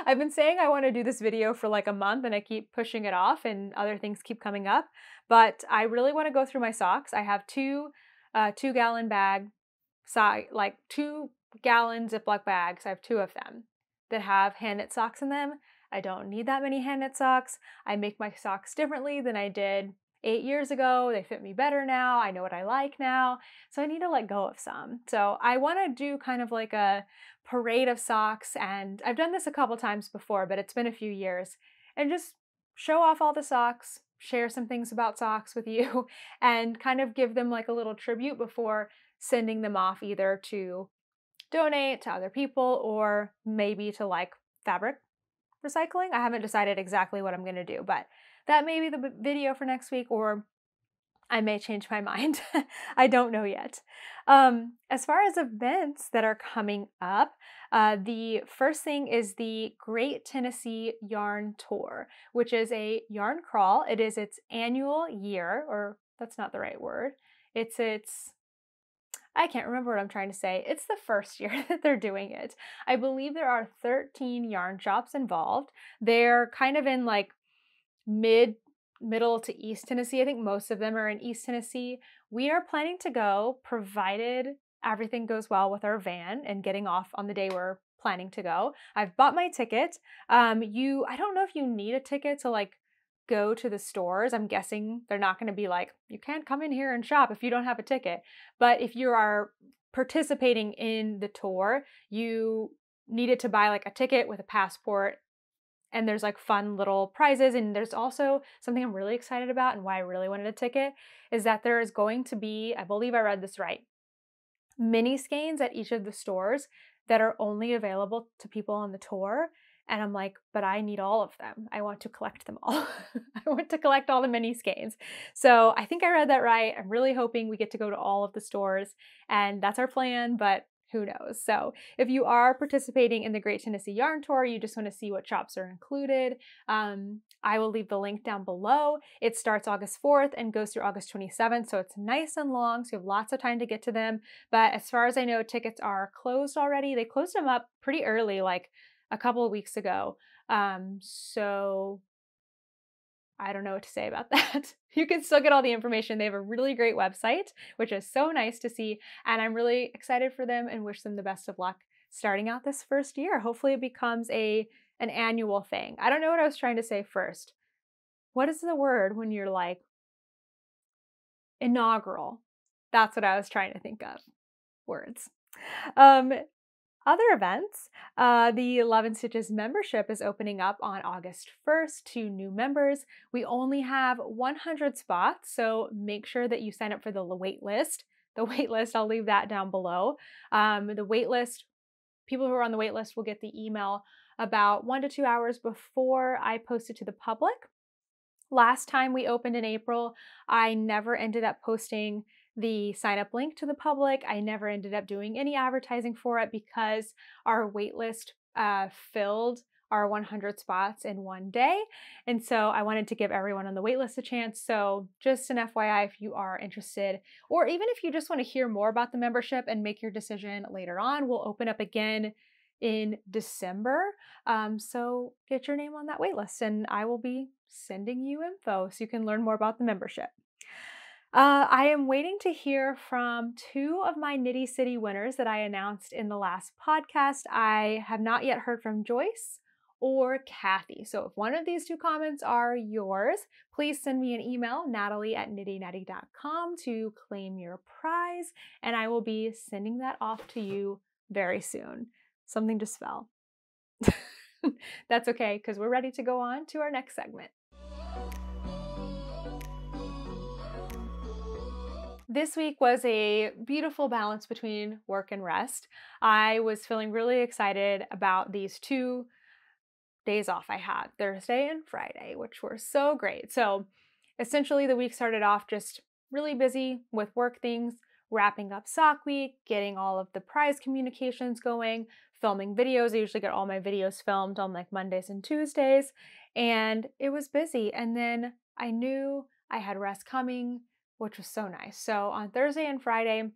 I've been saying I want to do this video for like a month and I keep pushing it off and other things keep coming up, but I really want to go through my socks. I have two 2-gallon bag, like 2-gallon Ziploc bags. I have two of them that have hand knit socks in them. I don't need that many hand knit socks. I make my socks differently than I did 8 years ago. They fit me better now. I know what I like now. So I need to let go of some. So I want to do kind of like a parade of socks. And I've done this a couple times before, but it's been a few years. And just show off all the socks, share some things about socks with you, and kind of give them like a little tribute before sending them off either to donate to other people or maybe to like fabric recycling. I haven't decided exactly what I'm going to do, but that may be the video for next week, or I may change my mind. I don't know yet. As far as events that are coming up, the first thing is the Great Tennessee Yarn Tour, which is a yarn crawl. It is its annual year, or that's not the right word. I can't remember what I'm trying to say. It's the first year that they're doing it. I believe there are 13 yarn shops involved. They're kind of in like middle to East Tennessee. I think most of them are in East Tennessee. We are planning to go, provided everything goes well with our van and getting off on the day we're planning to go. I've bought my ticket. I don't know if you need a ticket to like go to the stores. I'm guessing they're not going to be like, you can't come in here and shop if you don't have a ticket. But if you are participating in the tour, you needed to buy like a ticket with a passport, and there's like fun little prizes. And there's also something I'm really excited about and why I really wanted a ticket is that there is going to be, I believe I read this right, mini skeins at each of the stores that are only available to people on the tour. And I'm like, but I need all of them. I want to collect them all. I want to collect all the mini skeins. So I think I read that right. I'm really hoping we get to go to all of the stores, and that's our plan, but who knows? So if you are participating in the Great Tennessee Yarn Tour, you just want to see what shops are included, I will leave the link down below. It starts August 4th and goes through August 27th, so it's nice and long, so you have lots of time to get to them. But as far as I know, tickets are closed already. They closed them up pretty early, like a couple of weeks ago. So I don't know what to say about that. You can still get all the information. They have a really great website, which is so nice to see. And I'm really excited for them and wish them the best of luck starting out this first year. Hopefully it becomes an annual thing. I don't know what I was trying to say first. What is the word when you're like inaugural? That's what I was trying to think of. Words. Other events, the Love and Stitches membership is opening up on August 1st to new members. We only have 100 spots, so make sure that you sign up for the wait list. The wait list, I'll leave that down below. The wait list, people who are on the wait list will get the email about 1 to 2 hours before I post it to the public. Last time we opened in April, I never ended up posting the sign up link to the public. I never ended up doing any advertising for it because our waitlist filled our 100 spots in one day. And so I wanted to give everyone on the waitlist a chance. So just an FYI, if you are interested, or even if you just want to hear more about the membership and make your decision later on, we'll open up again in December. So get your name on that waitlist and I will be sending you info so you can learn more about the membership. I am waiting to hear from 2 of my Knitty City winners that I announced in the last podcast. I have not yet heard from Joyce or Kathy. So if one of these two comments are yours, please send me an email, natalie@knittynatty.com, to claim your prize, and I will be sending that off to you very soon. Something to spell. That's okay, because we're ready to go on to our next segment. This week was a beautiful balance between work and rest. I was feeling really excited about these 2 days off I had, Thursday and Friday, which were so great. So essentially the week started off just really busy with work things, wrapping up sock week, getting all of the prize communications going, filming videos. I usually get all my videos filmed on like Mondays and Tuesdays, and it was busy. And then I knew I had rest coming, which was so nice. So on Thursday and Friday,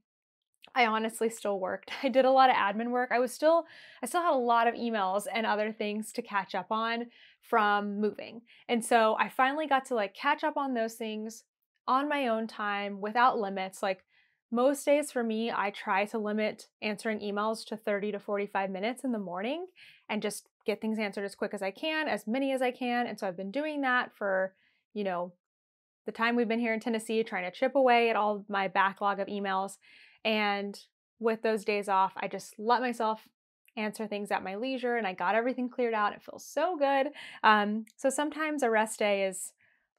I honestly still worked. I did a lot of admin work. I still had a lot of emails and other things to catch up on from moving. And so I finally got to like catch up on those things on my own time without limits. Like most days for me, I try to limit answering emails to 30 to 45 minutes in the morning and just get things answered as quick as I can, as many as I can. And so I've been doing that for, the time we've been here in Tennessee, trying to chip away at all my backlog of emails. And with those days off, I just let myself answer things at my leisure, and I got everything cleared out. It feels so good. So sometimes a rest day is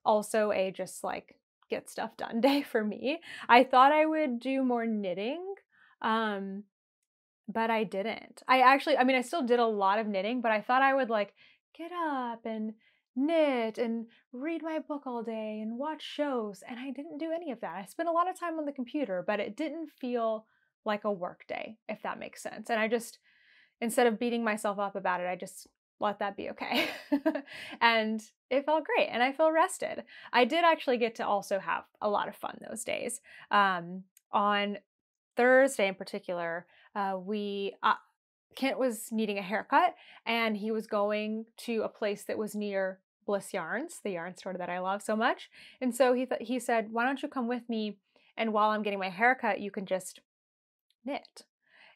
also a just like get stuff done day for me. I thought I would do more knitting, but I didn't. I still did a lot of knitting, but I thought I would like get up and knit and read my book all day and watch shows, and I didn't do any of that. I spent a lot of time on the computer, but it didn't feel like a work day, if that makes sense. And I just, instead of beating myself up about it, I just let that be okay. And it felt great, and I feel rested. I did actually get to also have a lot of fun those days. On Thursday in particular, Kent was needing a haircut, and he was going to a place that was near Bliss Yarns, the yarn store that I love so much. And so he said, "Why don't you come with me? And while I'm getting my haircut, you can just knit."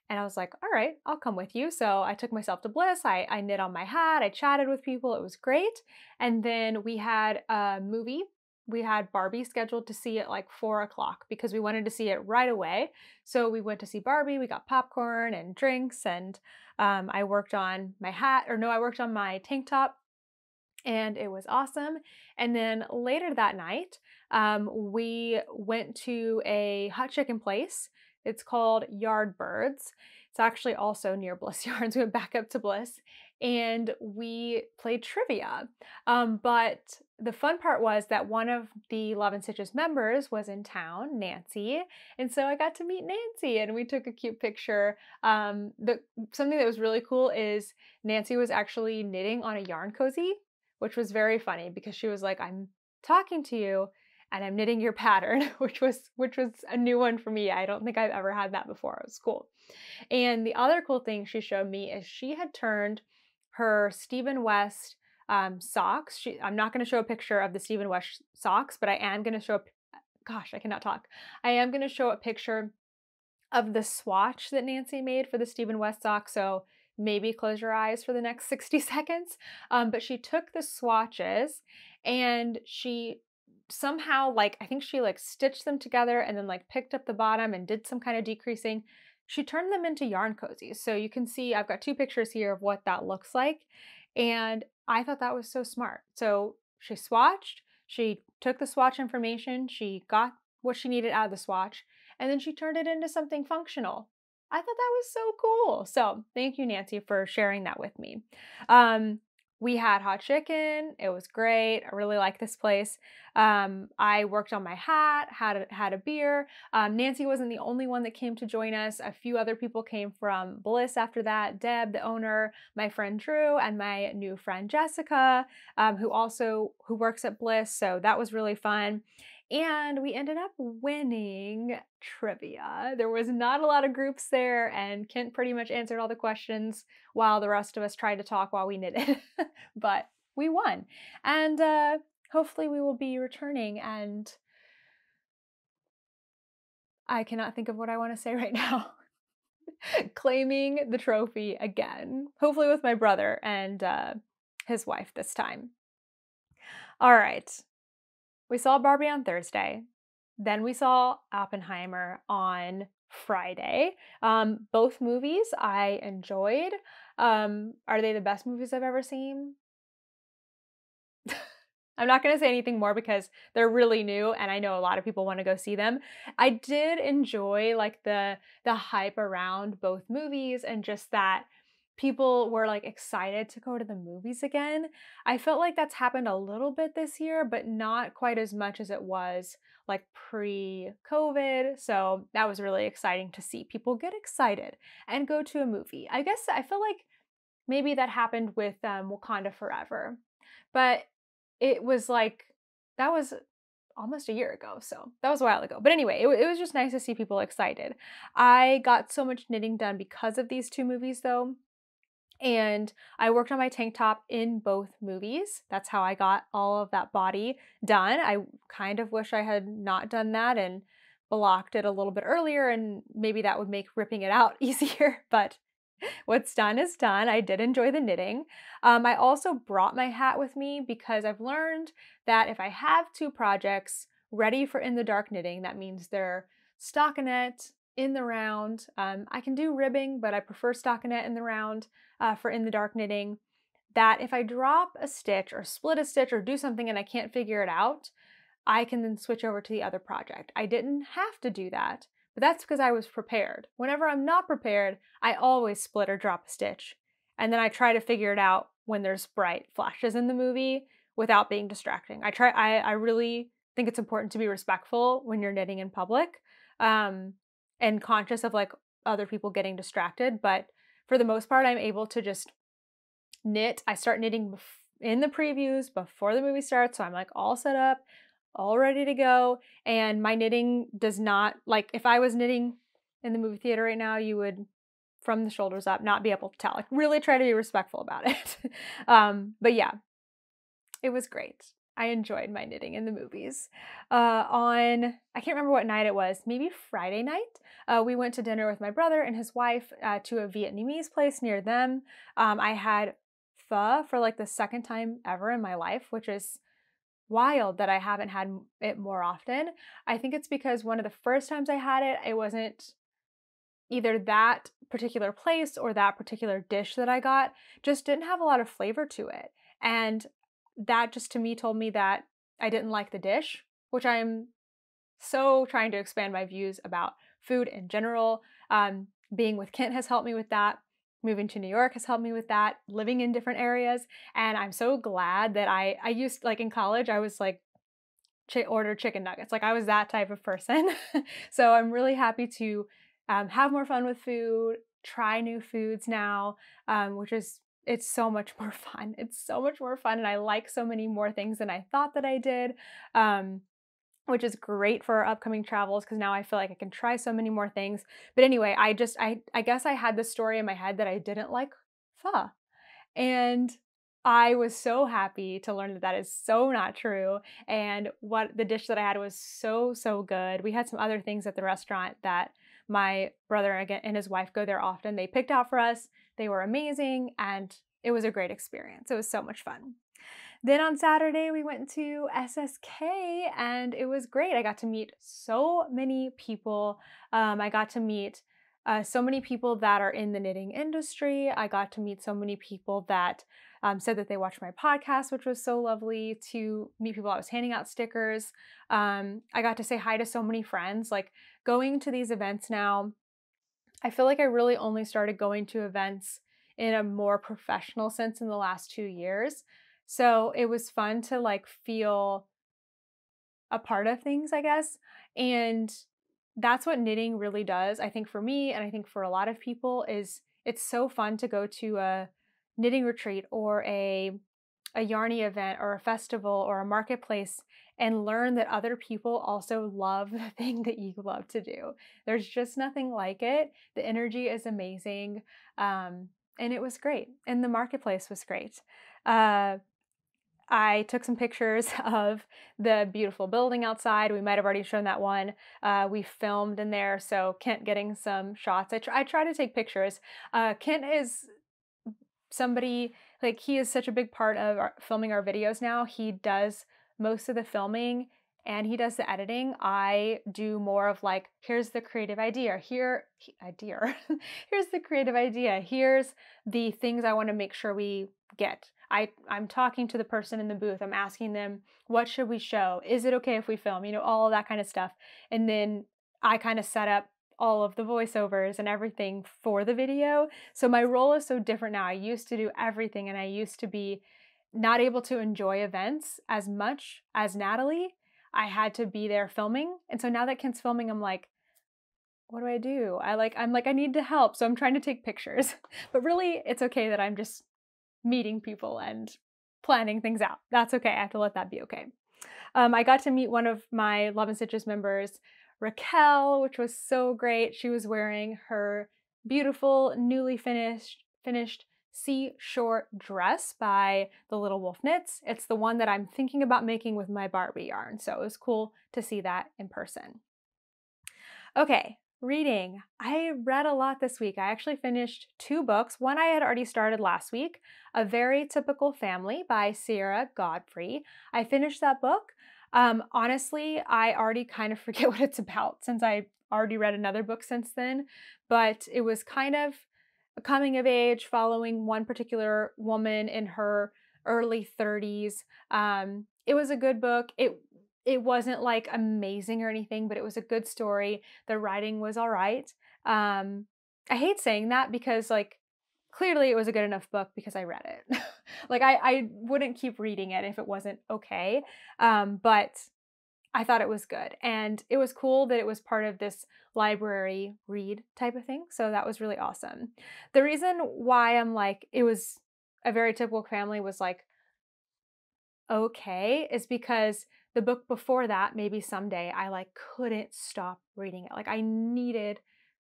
And I was like, "All right, I'll come with you." So I took myself to Bliss. I knit on my hat. I chatted with people. It was great. And then we had a movie. We had Barbie scheduled to see at like 4 o'clock because we wanted to see it right away. So we went to see Barbie. We got popcorn and drinks, and I worked on my hat, or no, I worked on my tank top, and it was awesome. And then later that night, we went to a hot chicken place. It's called Yardbirds. It's actually also near Bliss Yarns. We went back up to Bliss, and we played trivia. But the fun part was that one of the Love and Stitches members was in town, Nancy, and so I got to meet Nancy, and we took a cute picture. Something that was really cool is Nancy was actually knitting on a yarn cozy, which was very funny because she was like, "I'm talking to you and I'm knitting your pattern," which was a new one for me. I don't think I've ever had that before. It was cool. And the other cool thing she showed me is she had turned her Stephen West socks. I'm not going to show a picture of the Stephen West socks, but I am going to show gosh, I cannot talk. I am going to show a picture of the swatch that Nancy made for the Stephen West socks. So maybe close your eyes for the next 60 seconds. But she took the swatches and she somehow, like, I think she like stitched them together and then like picked up the bottom and did some kind of decreasing. She turned them into yarn cozies. So you can see I've got 2 pictures here of what that looks like. And I thought that was so smart. So she swatched, she took the swatch information, she got what she needed out of the swatch, and then she turned it into something functional. I thought that was so cool. So thank you, Nancy, for sharing that with me. We had hot chicken. It was great. I really like this place. I worked on my hat, had a beer. Nancy wasn't the only one that came to join us. A few other people came from Bliss after that. Deb, the owner, my friend Drew, and my new friend Jessica, who works at Bliss. So that was really fun. And we ended up winning trivia. There was not a lot of groups there, and Kent pretty much answered all the questions while the rest of us tried to talk while we knitted. But we won. And hopefully we will be returning, and I cannot think of what I want to say right now. Claiming the trophy again, hopefully with my brother, and his wife this time. All right. We saw Barbie on Thursday. Then we saw Oppenheimer on Friday. Both movies I enjoyed. Are they the best movies I've ever seen? I'm not going to say anything more because they're really new and I know a lot of people want to go see them. I did enjoy like the hype around both movies and just that people were like excited to go to the movies again. I felt like that's happened a little bit this year, but not quite as much as it was like pre-COVID. So that was really exciting to see people get excited and go to a movie. I guess I feel like maybe that happened with Wakanda Forever. But it was like, that was almost a year ago, so that was a while ago. But anyway, it was just nice to see people excited. I got so much knitting done because of these two movies though, and I worked on my tank top in both movies. That's how I got all of that body done. I kind of wish I had not done that and blocked it a little bit earlier, and maybe that would make ripping it out easier, but what's done is done. I did enjoy the knitting. I also brought my hat with me because I've learned that if I have two projects ready for in the dark knitting, that means they're stockinette in the round. I can do ribbing, but I prefer stockinette in the round for in the dark knitting. That if I drop a stitch or split a stitch or do something and I can't figure it out, I can then switch over to the other project. I didn't have to do that, but that's because I was prepared. Whenever I'm not prepared, I always split or drop a stitch. And then I try to figure it out when there's bright flashes in the movie without being distracting. I really think it's important to be respectful when you're knitting in public, and conscious of like other people getting distracted. But for the most part, I'm able to just knit. I start knitting in the previews before the movie starts. So I'm like all set up, all ready to go. And my knitting does not, like if I was knitting in the movie theater right now, you would, from the shoulders up, not be able to tell. Like really try to be respectful about it. But yeah, it was great. I enjoyed my knitting in the movies. On, I can't remember what night it was, maybe Friday night, we went to dinner with my brother and his wife to a Vietnamese place near them. I had pho for like the second time ever in my life, which is wild that I haven't had it more often. I think it's because one of the first times I had it, it wasn't either that particular place or that particular dish that I got just didn't have a lot of flavor to it. And that just to me told me that I didn't like the dish, which I'm so trying to expand my views about food in general. Being with Kent has helped me with that. Moving to New York has helped me with that, living in different areas. And I'm so glad that I used, like in college, I was like, order chicken nuggets. Like I was that type of person. So I'm really happy to have more fun with food, try new foods now, which is, it's so much more fun. It's so much more fun. And I like so many more things than I thought that I did. Which is great for our upcoming travels because now I feel like I can try so many more things. But anyway, I guess I had this story in my head that I didn't like pho. And I was so happy to learn that that is so not true. And what the dish that I had was so, so good. We had some other things at the restaurant that my brother again and his wife go there often. They picked out for us. They were amazing and it was a great experience. It was so much fun. Then on Saturday, we went to SSK and it was great. I got to meet so many people. I got to meet so many people that are in the knitting industry. I got to meet so many people that said that they watched my podcast, which was so lovely to meet people. I was handing out stickers. I got to say hi to so many friends. Like going to these events now, I feel like I really only started going to events in a more professional sense in the last 2 years. So it was fun to like feel a part of things, I guess. And that's what knitting really does. I think for me, and I think for a lot of people, is it's so fun to go to a knitting retreat or a yarny event or a festival or a marketplace and learn that other people also love the thing that you love to do. There's just nothing like it. The energy is amazing. And it was great. And the marketplace was great. I took some pictures of the beautiful building outside. We might have already shown that one. We filmed in there, so Kent getting some shots. I try to take pictures. Kent is somebody, like he is such a big part of filming our videos now. He does most of the filming and he does the editing. I do more of like, here's the creative idea, here's the creative idea, here's the things I want to make sure we get. I'm talking to the person in the booth. I'm asking them, what should we show? Is it okay if we film? You know, all of that kind of stuff. And then I kind of set up all of the voiceovers and everything for the video. So my role is so different now. I used to do everything and I used to be not able to enjoy events as much as Natalie. I had to be there filming. And so now that Kent's filming, I'm like, what do I do? I'm like, I need to help. So I'm trying to take pictures. But really, it's okay that I'm just meeting people and planning things out. That's okay. I have to let that be okay. I got to meet one of my Love and Stitches members, Raquel, which was so great. She was wearing her beautiful, newly finished seashore dress by the Little Wolf Knits. It's the one that I'm thinking about making with my Barbie yarn. So it was cool to see that in person. Okay, reading. I read a lot this week. I actually finished 2 books. One I had already started last week, A Very Typical Family by Sierra Godfrey. I finished that book. Honestly, I already kind of forget what it's about since I already read another book since then, but it was kind of a coming of age following one particular woman in her early 30s. It was a good book. It wasn't like amazing or anything, but it was a good story. The writing was all right. I hate saying that because like clearly it was a good enough book because I read it. Like I wouldn't keep reading it if it wasn't okay. But I thought it was good. And it was cool that it was part of this library read type of thing. So that was really awesome. The reason why I'm like, it was A Very Typical Family was like, okay, is because the book before that, Maybe Someday, I like couldn't stop reading it. Like I needed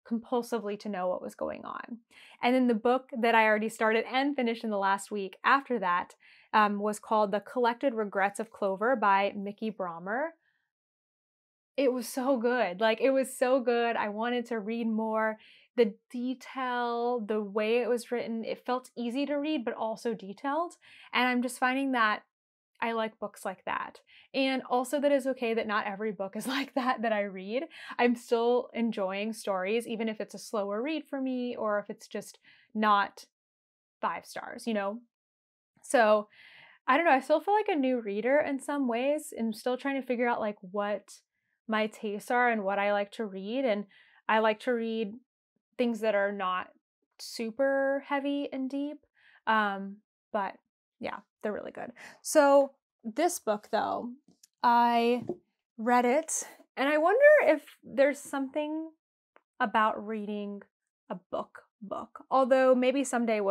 compulsively to know what was going on. And then the book that I already started and finished in the last week after that was called The Collected Regrets of Clover by Mikki Brammer. It was so good. Like it was so good. I wanted to read more. The detail, the way it was written, it felt easy to read, but also detailed. And I'm just finding that I like books like that. And also that it's okay that not every book is like that I read. I'm still enjoying stories, even if it's a slower read for me or if it's just not 5 stars, you know? So I don't know. I still feel like a new reader in some ways. I'm still trying to figure out like what my tastes are and what I like to read. And I like to read things that are not super heavy and deep. But yeah, they're really good. So this book though, I read it and I wonder if there's something about reading a book. Although maybe someday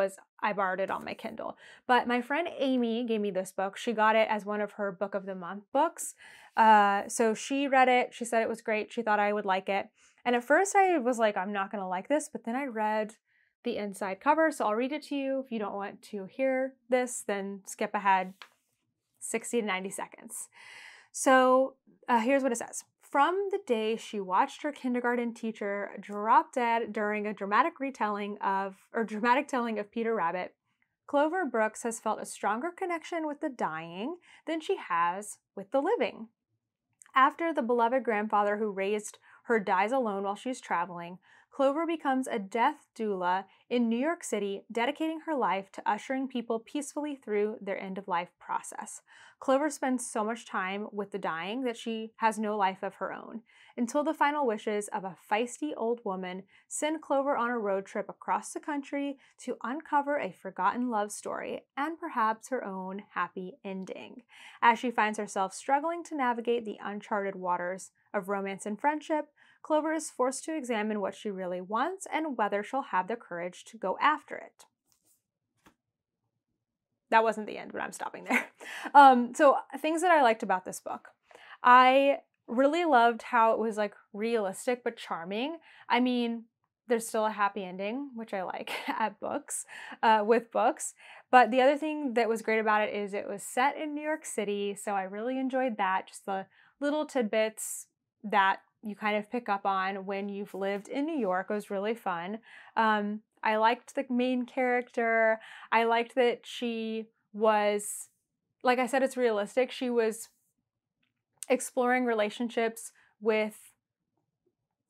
I borrowed it on my Kindle. But my friend Amy gave me this book. She got it as one of her book of the month books. So she read it. She said it was great. She thought I would like it. And at first I was like, I'm not going to like this. But then I read the inside cover. So I'll read it to you. If you don't want to hear this, then skip ahead 60 to 90 seconds. So here's what it says. From the day she watched her kindergarten teacher drop dead during a dramatic telling of Peter Rabbit, Clover Brooks has felt a stronger connection with the dying than she has with the living. After the beloved grandfather who raised her dies alone while she's traveling, Clover becomes a death doula in New York City, dedicating her life to ushering people peacefully through their end-of-life process. Clover spends so much time with the dying that she has no life of her own, until the final wishes of a feisty old woman send Clover on a road trip across the country to uncover a forgotten love story and perhaps her own happy ending. As she finds herself struggling to navigate the uncharted waters of romance and friendship, Clover is forced to examine what she really wants and whether she'll have the courage to go after it. That wasn't the end, but I'm stopping there. So things that I liked about this book. I really loved how it was like realistic but charming. I mean, there's still a happy ending, which I like at books, with books. But the other thing that was great about it is it was set in New York City, so I really enjoyed that. Just the little tidbits that you kind of pick up on when you've lived in New York. It was really fun. I liked the main character. I liked that she was, like I said, it's realistic. She was exploring relationships with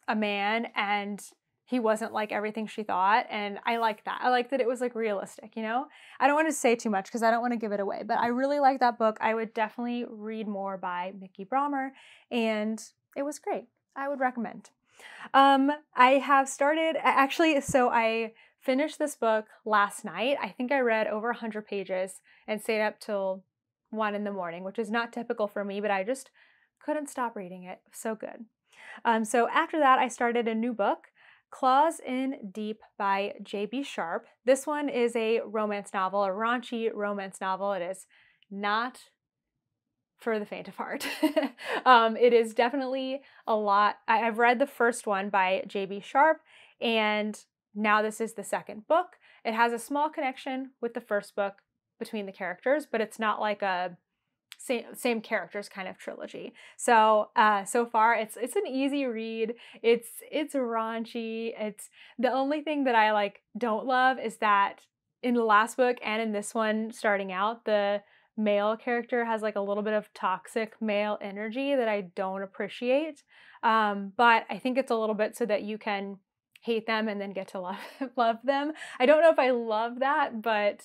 a man, and he wasn't like everything she thought, and I like that. I like that it was like realistic, you know? I don't want to say too much because I don't want to give it away, but I really like that book. I would definitely read more by Mikki Brammer, and it was great. I would recommend. I have started, actually, so I finished this book last night. I think I read over 100 pages and stayed up till 1 in the morning, which is not typical for me, but I just couldn't stop reading it. So good. So after that, I started a new book, Claws in Deep by J.B. Sharp. This one is a romance novel, a raunchy romance novel. It is not for the faint of heart. It is definitely a lot. I've read the first one by J.B. Sharp, and now this is the second book. It has a small connection with the first book between the characters, but it's not like a same characters kind of trilogy. So so far it's an easy read. It's raunchy. It's the only thing that I like don't love is that in the last book and in this one starting out, the male character has like a little bit of toxic male energy that I don't appreciate. But I think it's a little bit so that you can hate them and then get to love them. I don't know if I love that, but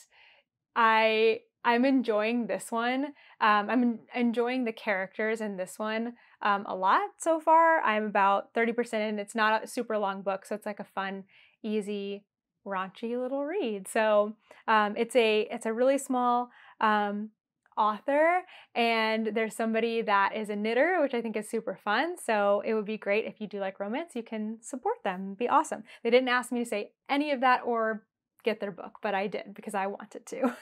I'm enjoying this one. I'm enjoying the characters in this one a lot so far. I'm about 30% in. It's not a super long book, so it's like a fun, easy, raunchy little read. So it's a really small author, and there's somebody that is a knitter, which I think is super fun. So it would be great if you do like romance, you can support them. It'd be awesome. They didn't ask me to say any of that or get their book, but I did because I wanted to.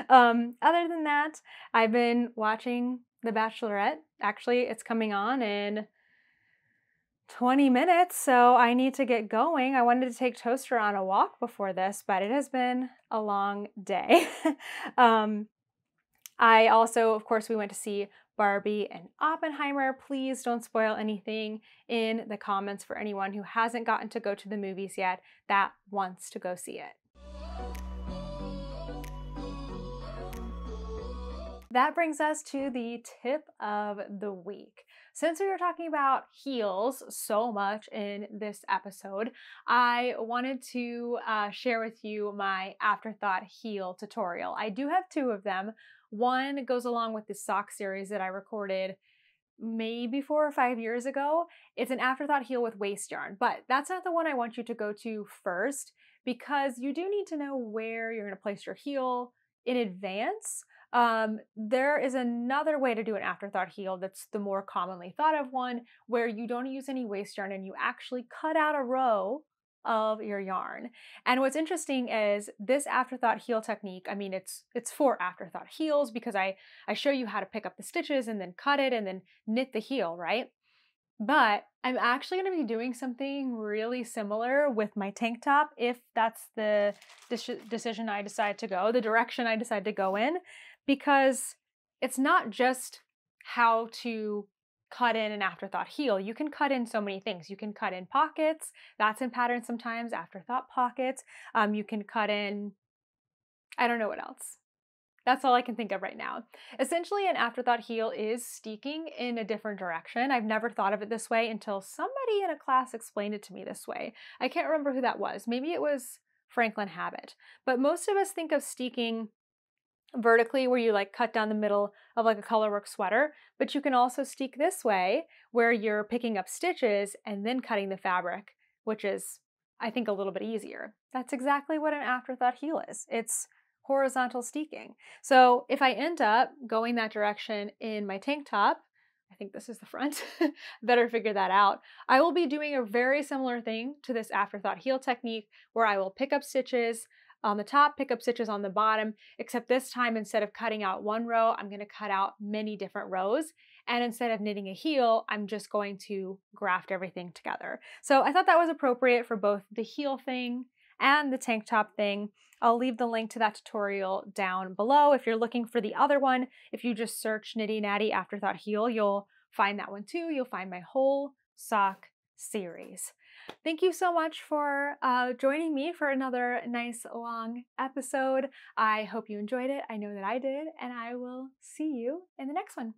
Other than that, I've been watching The Bachelorette. Actually, it's coming on in 20 minutes, so I need to get going. I wanted to take Toaster on a walk before this, but it has been a long day. I also, of course, we went to see Barbie and Oppenheimer. Please don't spoil anything in the comments for anyone who hasn't gotten to go to the movies yet that wants to go see it. That brings us to the tip of the week. Since we were talking about heels so much in this episode, I wanted to share with you my afterthought heel tutorial. I do have two of them. One goes along with the sock series that I recorded maybe 4 or 5 years ago. It's an afterthought heel with waist yarn, but that's not the one I want you to go to first because you do need to know where you're going to place your heel in advance. There is another way to do an afterthought heel that's the more commonly thought of one where you don't use any waist yarn and you actually cut out a row of your yarn. And what's interesting is this afterthought heel technique, I mean, it's for afterthought heels because I show you how to pick up the stitches and then cut it and then knit the heel, right? But I'm actually going to be doing something really similar with my tank top if that's the decision I decide to go, the direction I decide to go in, because it's not just how to cut in an afterthought heel. You can cut in so many things. You can cut in pockets. That's in pattern sometimes, afterthought pockets. You can cut in, I don't know what else. That's all I can think of right now. Essentially, an afterthought heel is steeking in a different direction. I've never thought of it this way until somebody in a class explained it to me this way. I can't remember who that was. Maybe it was Franklin Habit. But most of us think of steeking vertically where you like cut down the middle of like a colorwork sweater, but you can also steek this way where you're picking up stitches and then cutting the fabric, which is, I think, a little bit easier. That's exactly what an afterthought heel is. It's horizontal steeking. So if I end up going that direction in my tank top, I think this is the front, better figure that out. I will be doing a very similar thing to this afterthought heel technique where I will pick up stitches on the top, pick up stitches on the bottom, except this time instead of cutting out one row, I'm going to cut out many different rows. And instead of knitting a heel, I'm just going to graft everything together. So I thought that was appropriate for both the heel thing and the tank top thing. I'll leave the link to that tutorial down below. If you're looking for the other one, if you just search Knitty Natty Afterthought Heel, you'll find that one too. You'll find my whole sock series. Thank you so much for joining me for another nice long episode. I hope you enjoyed it. I know that I did, and I will see you in the next one.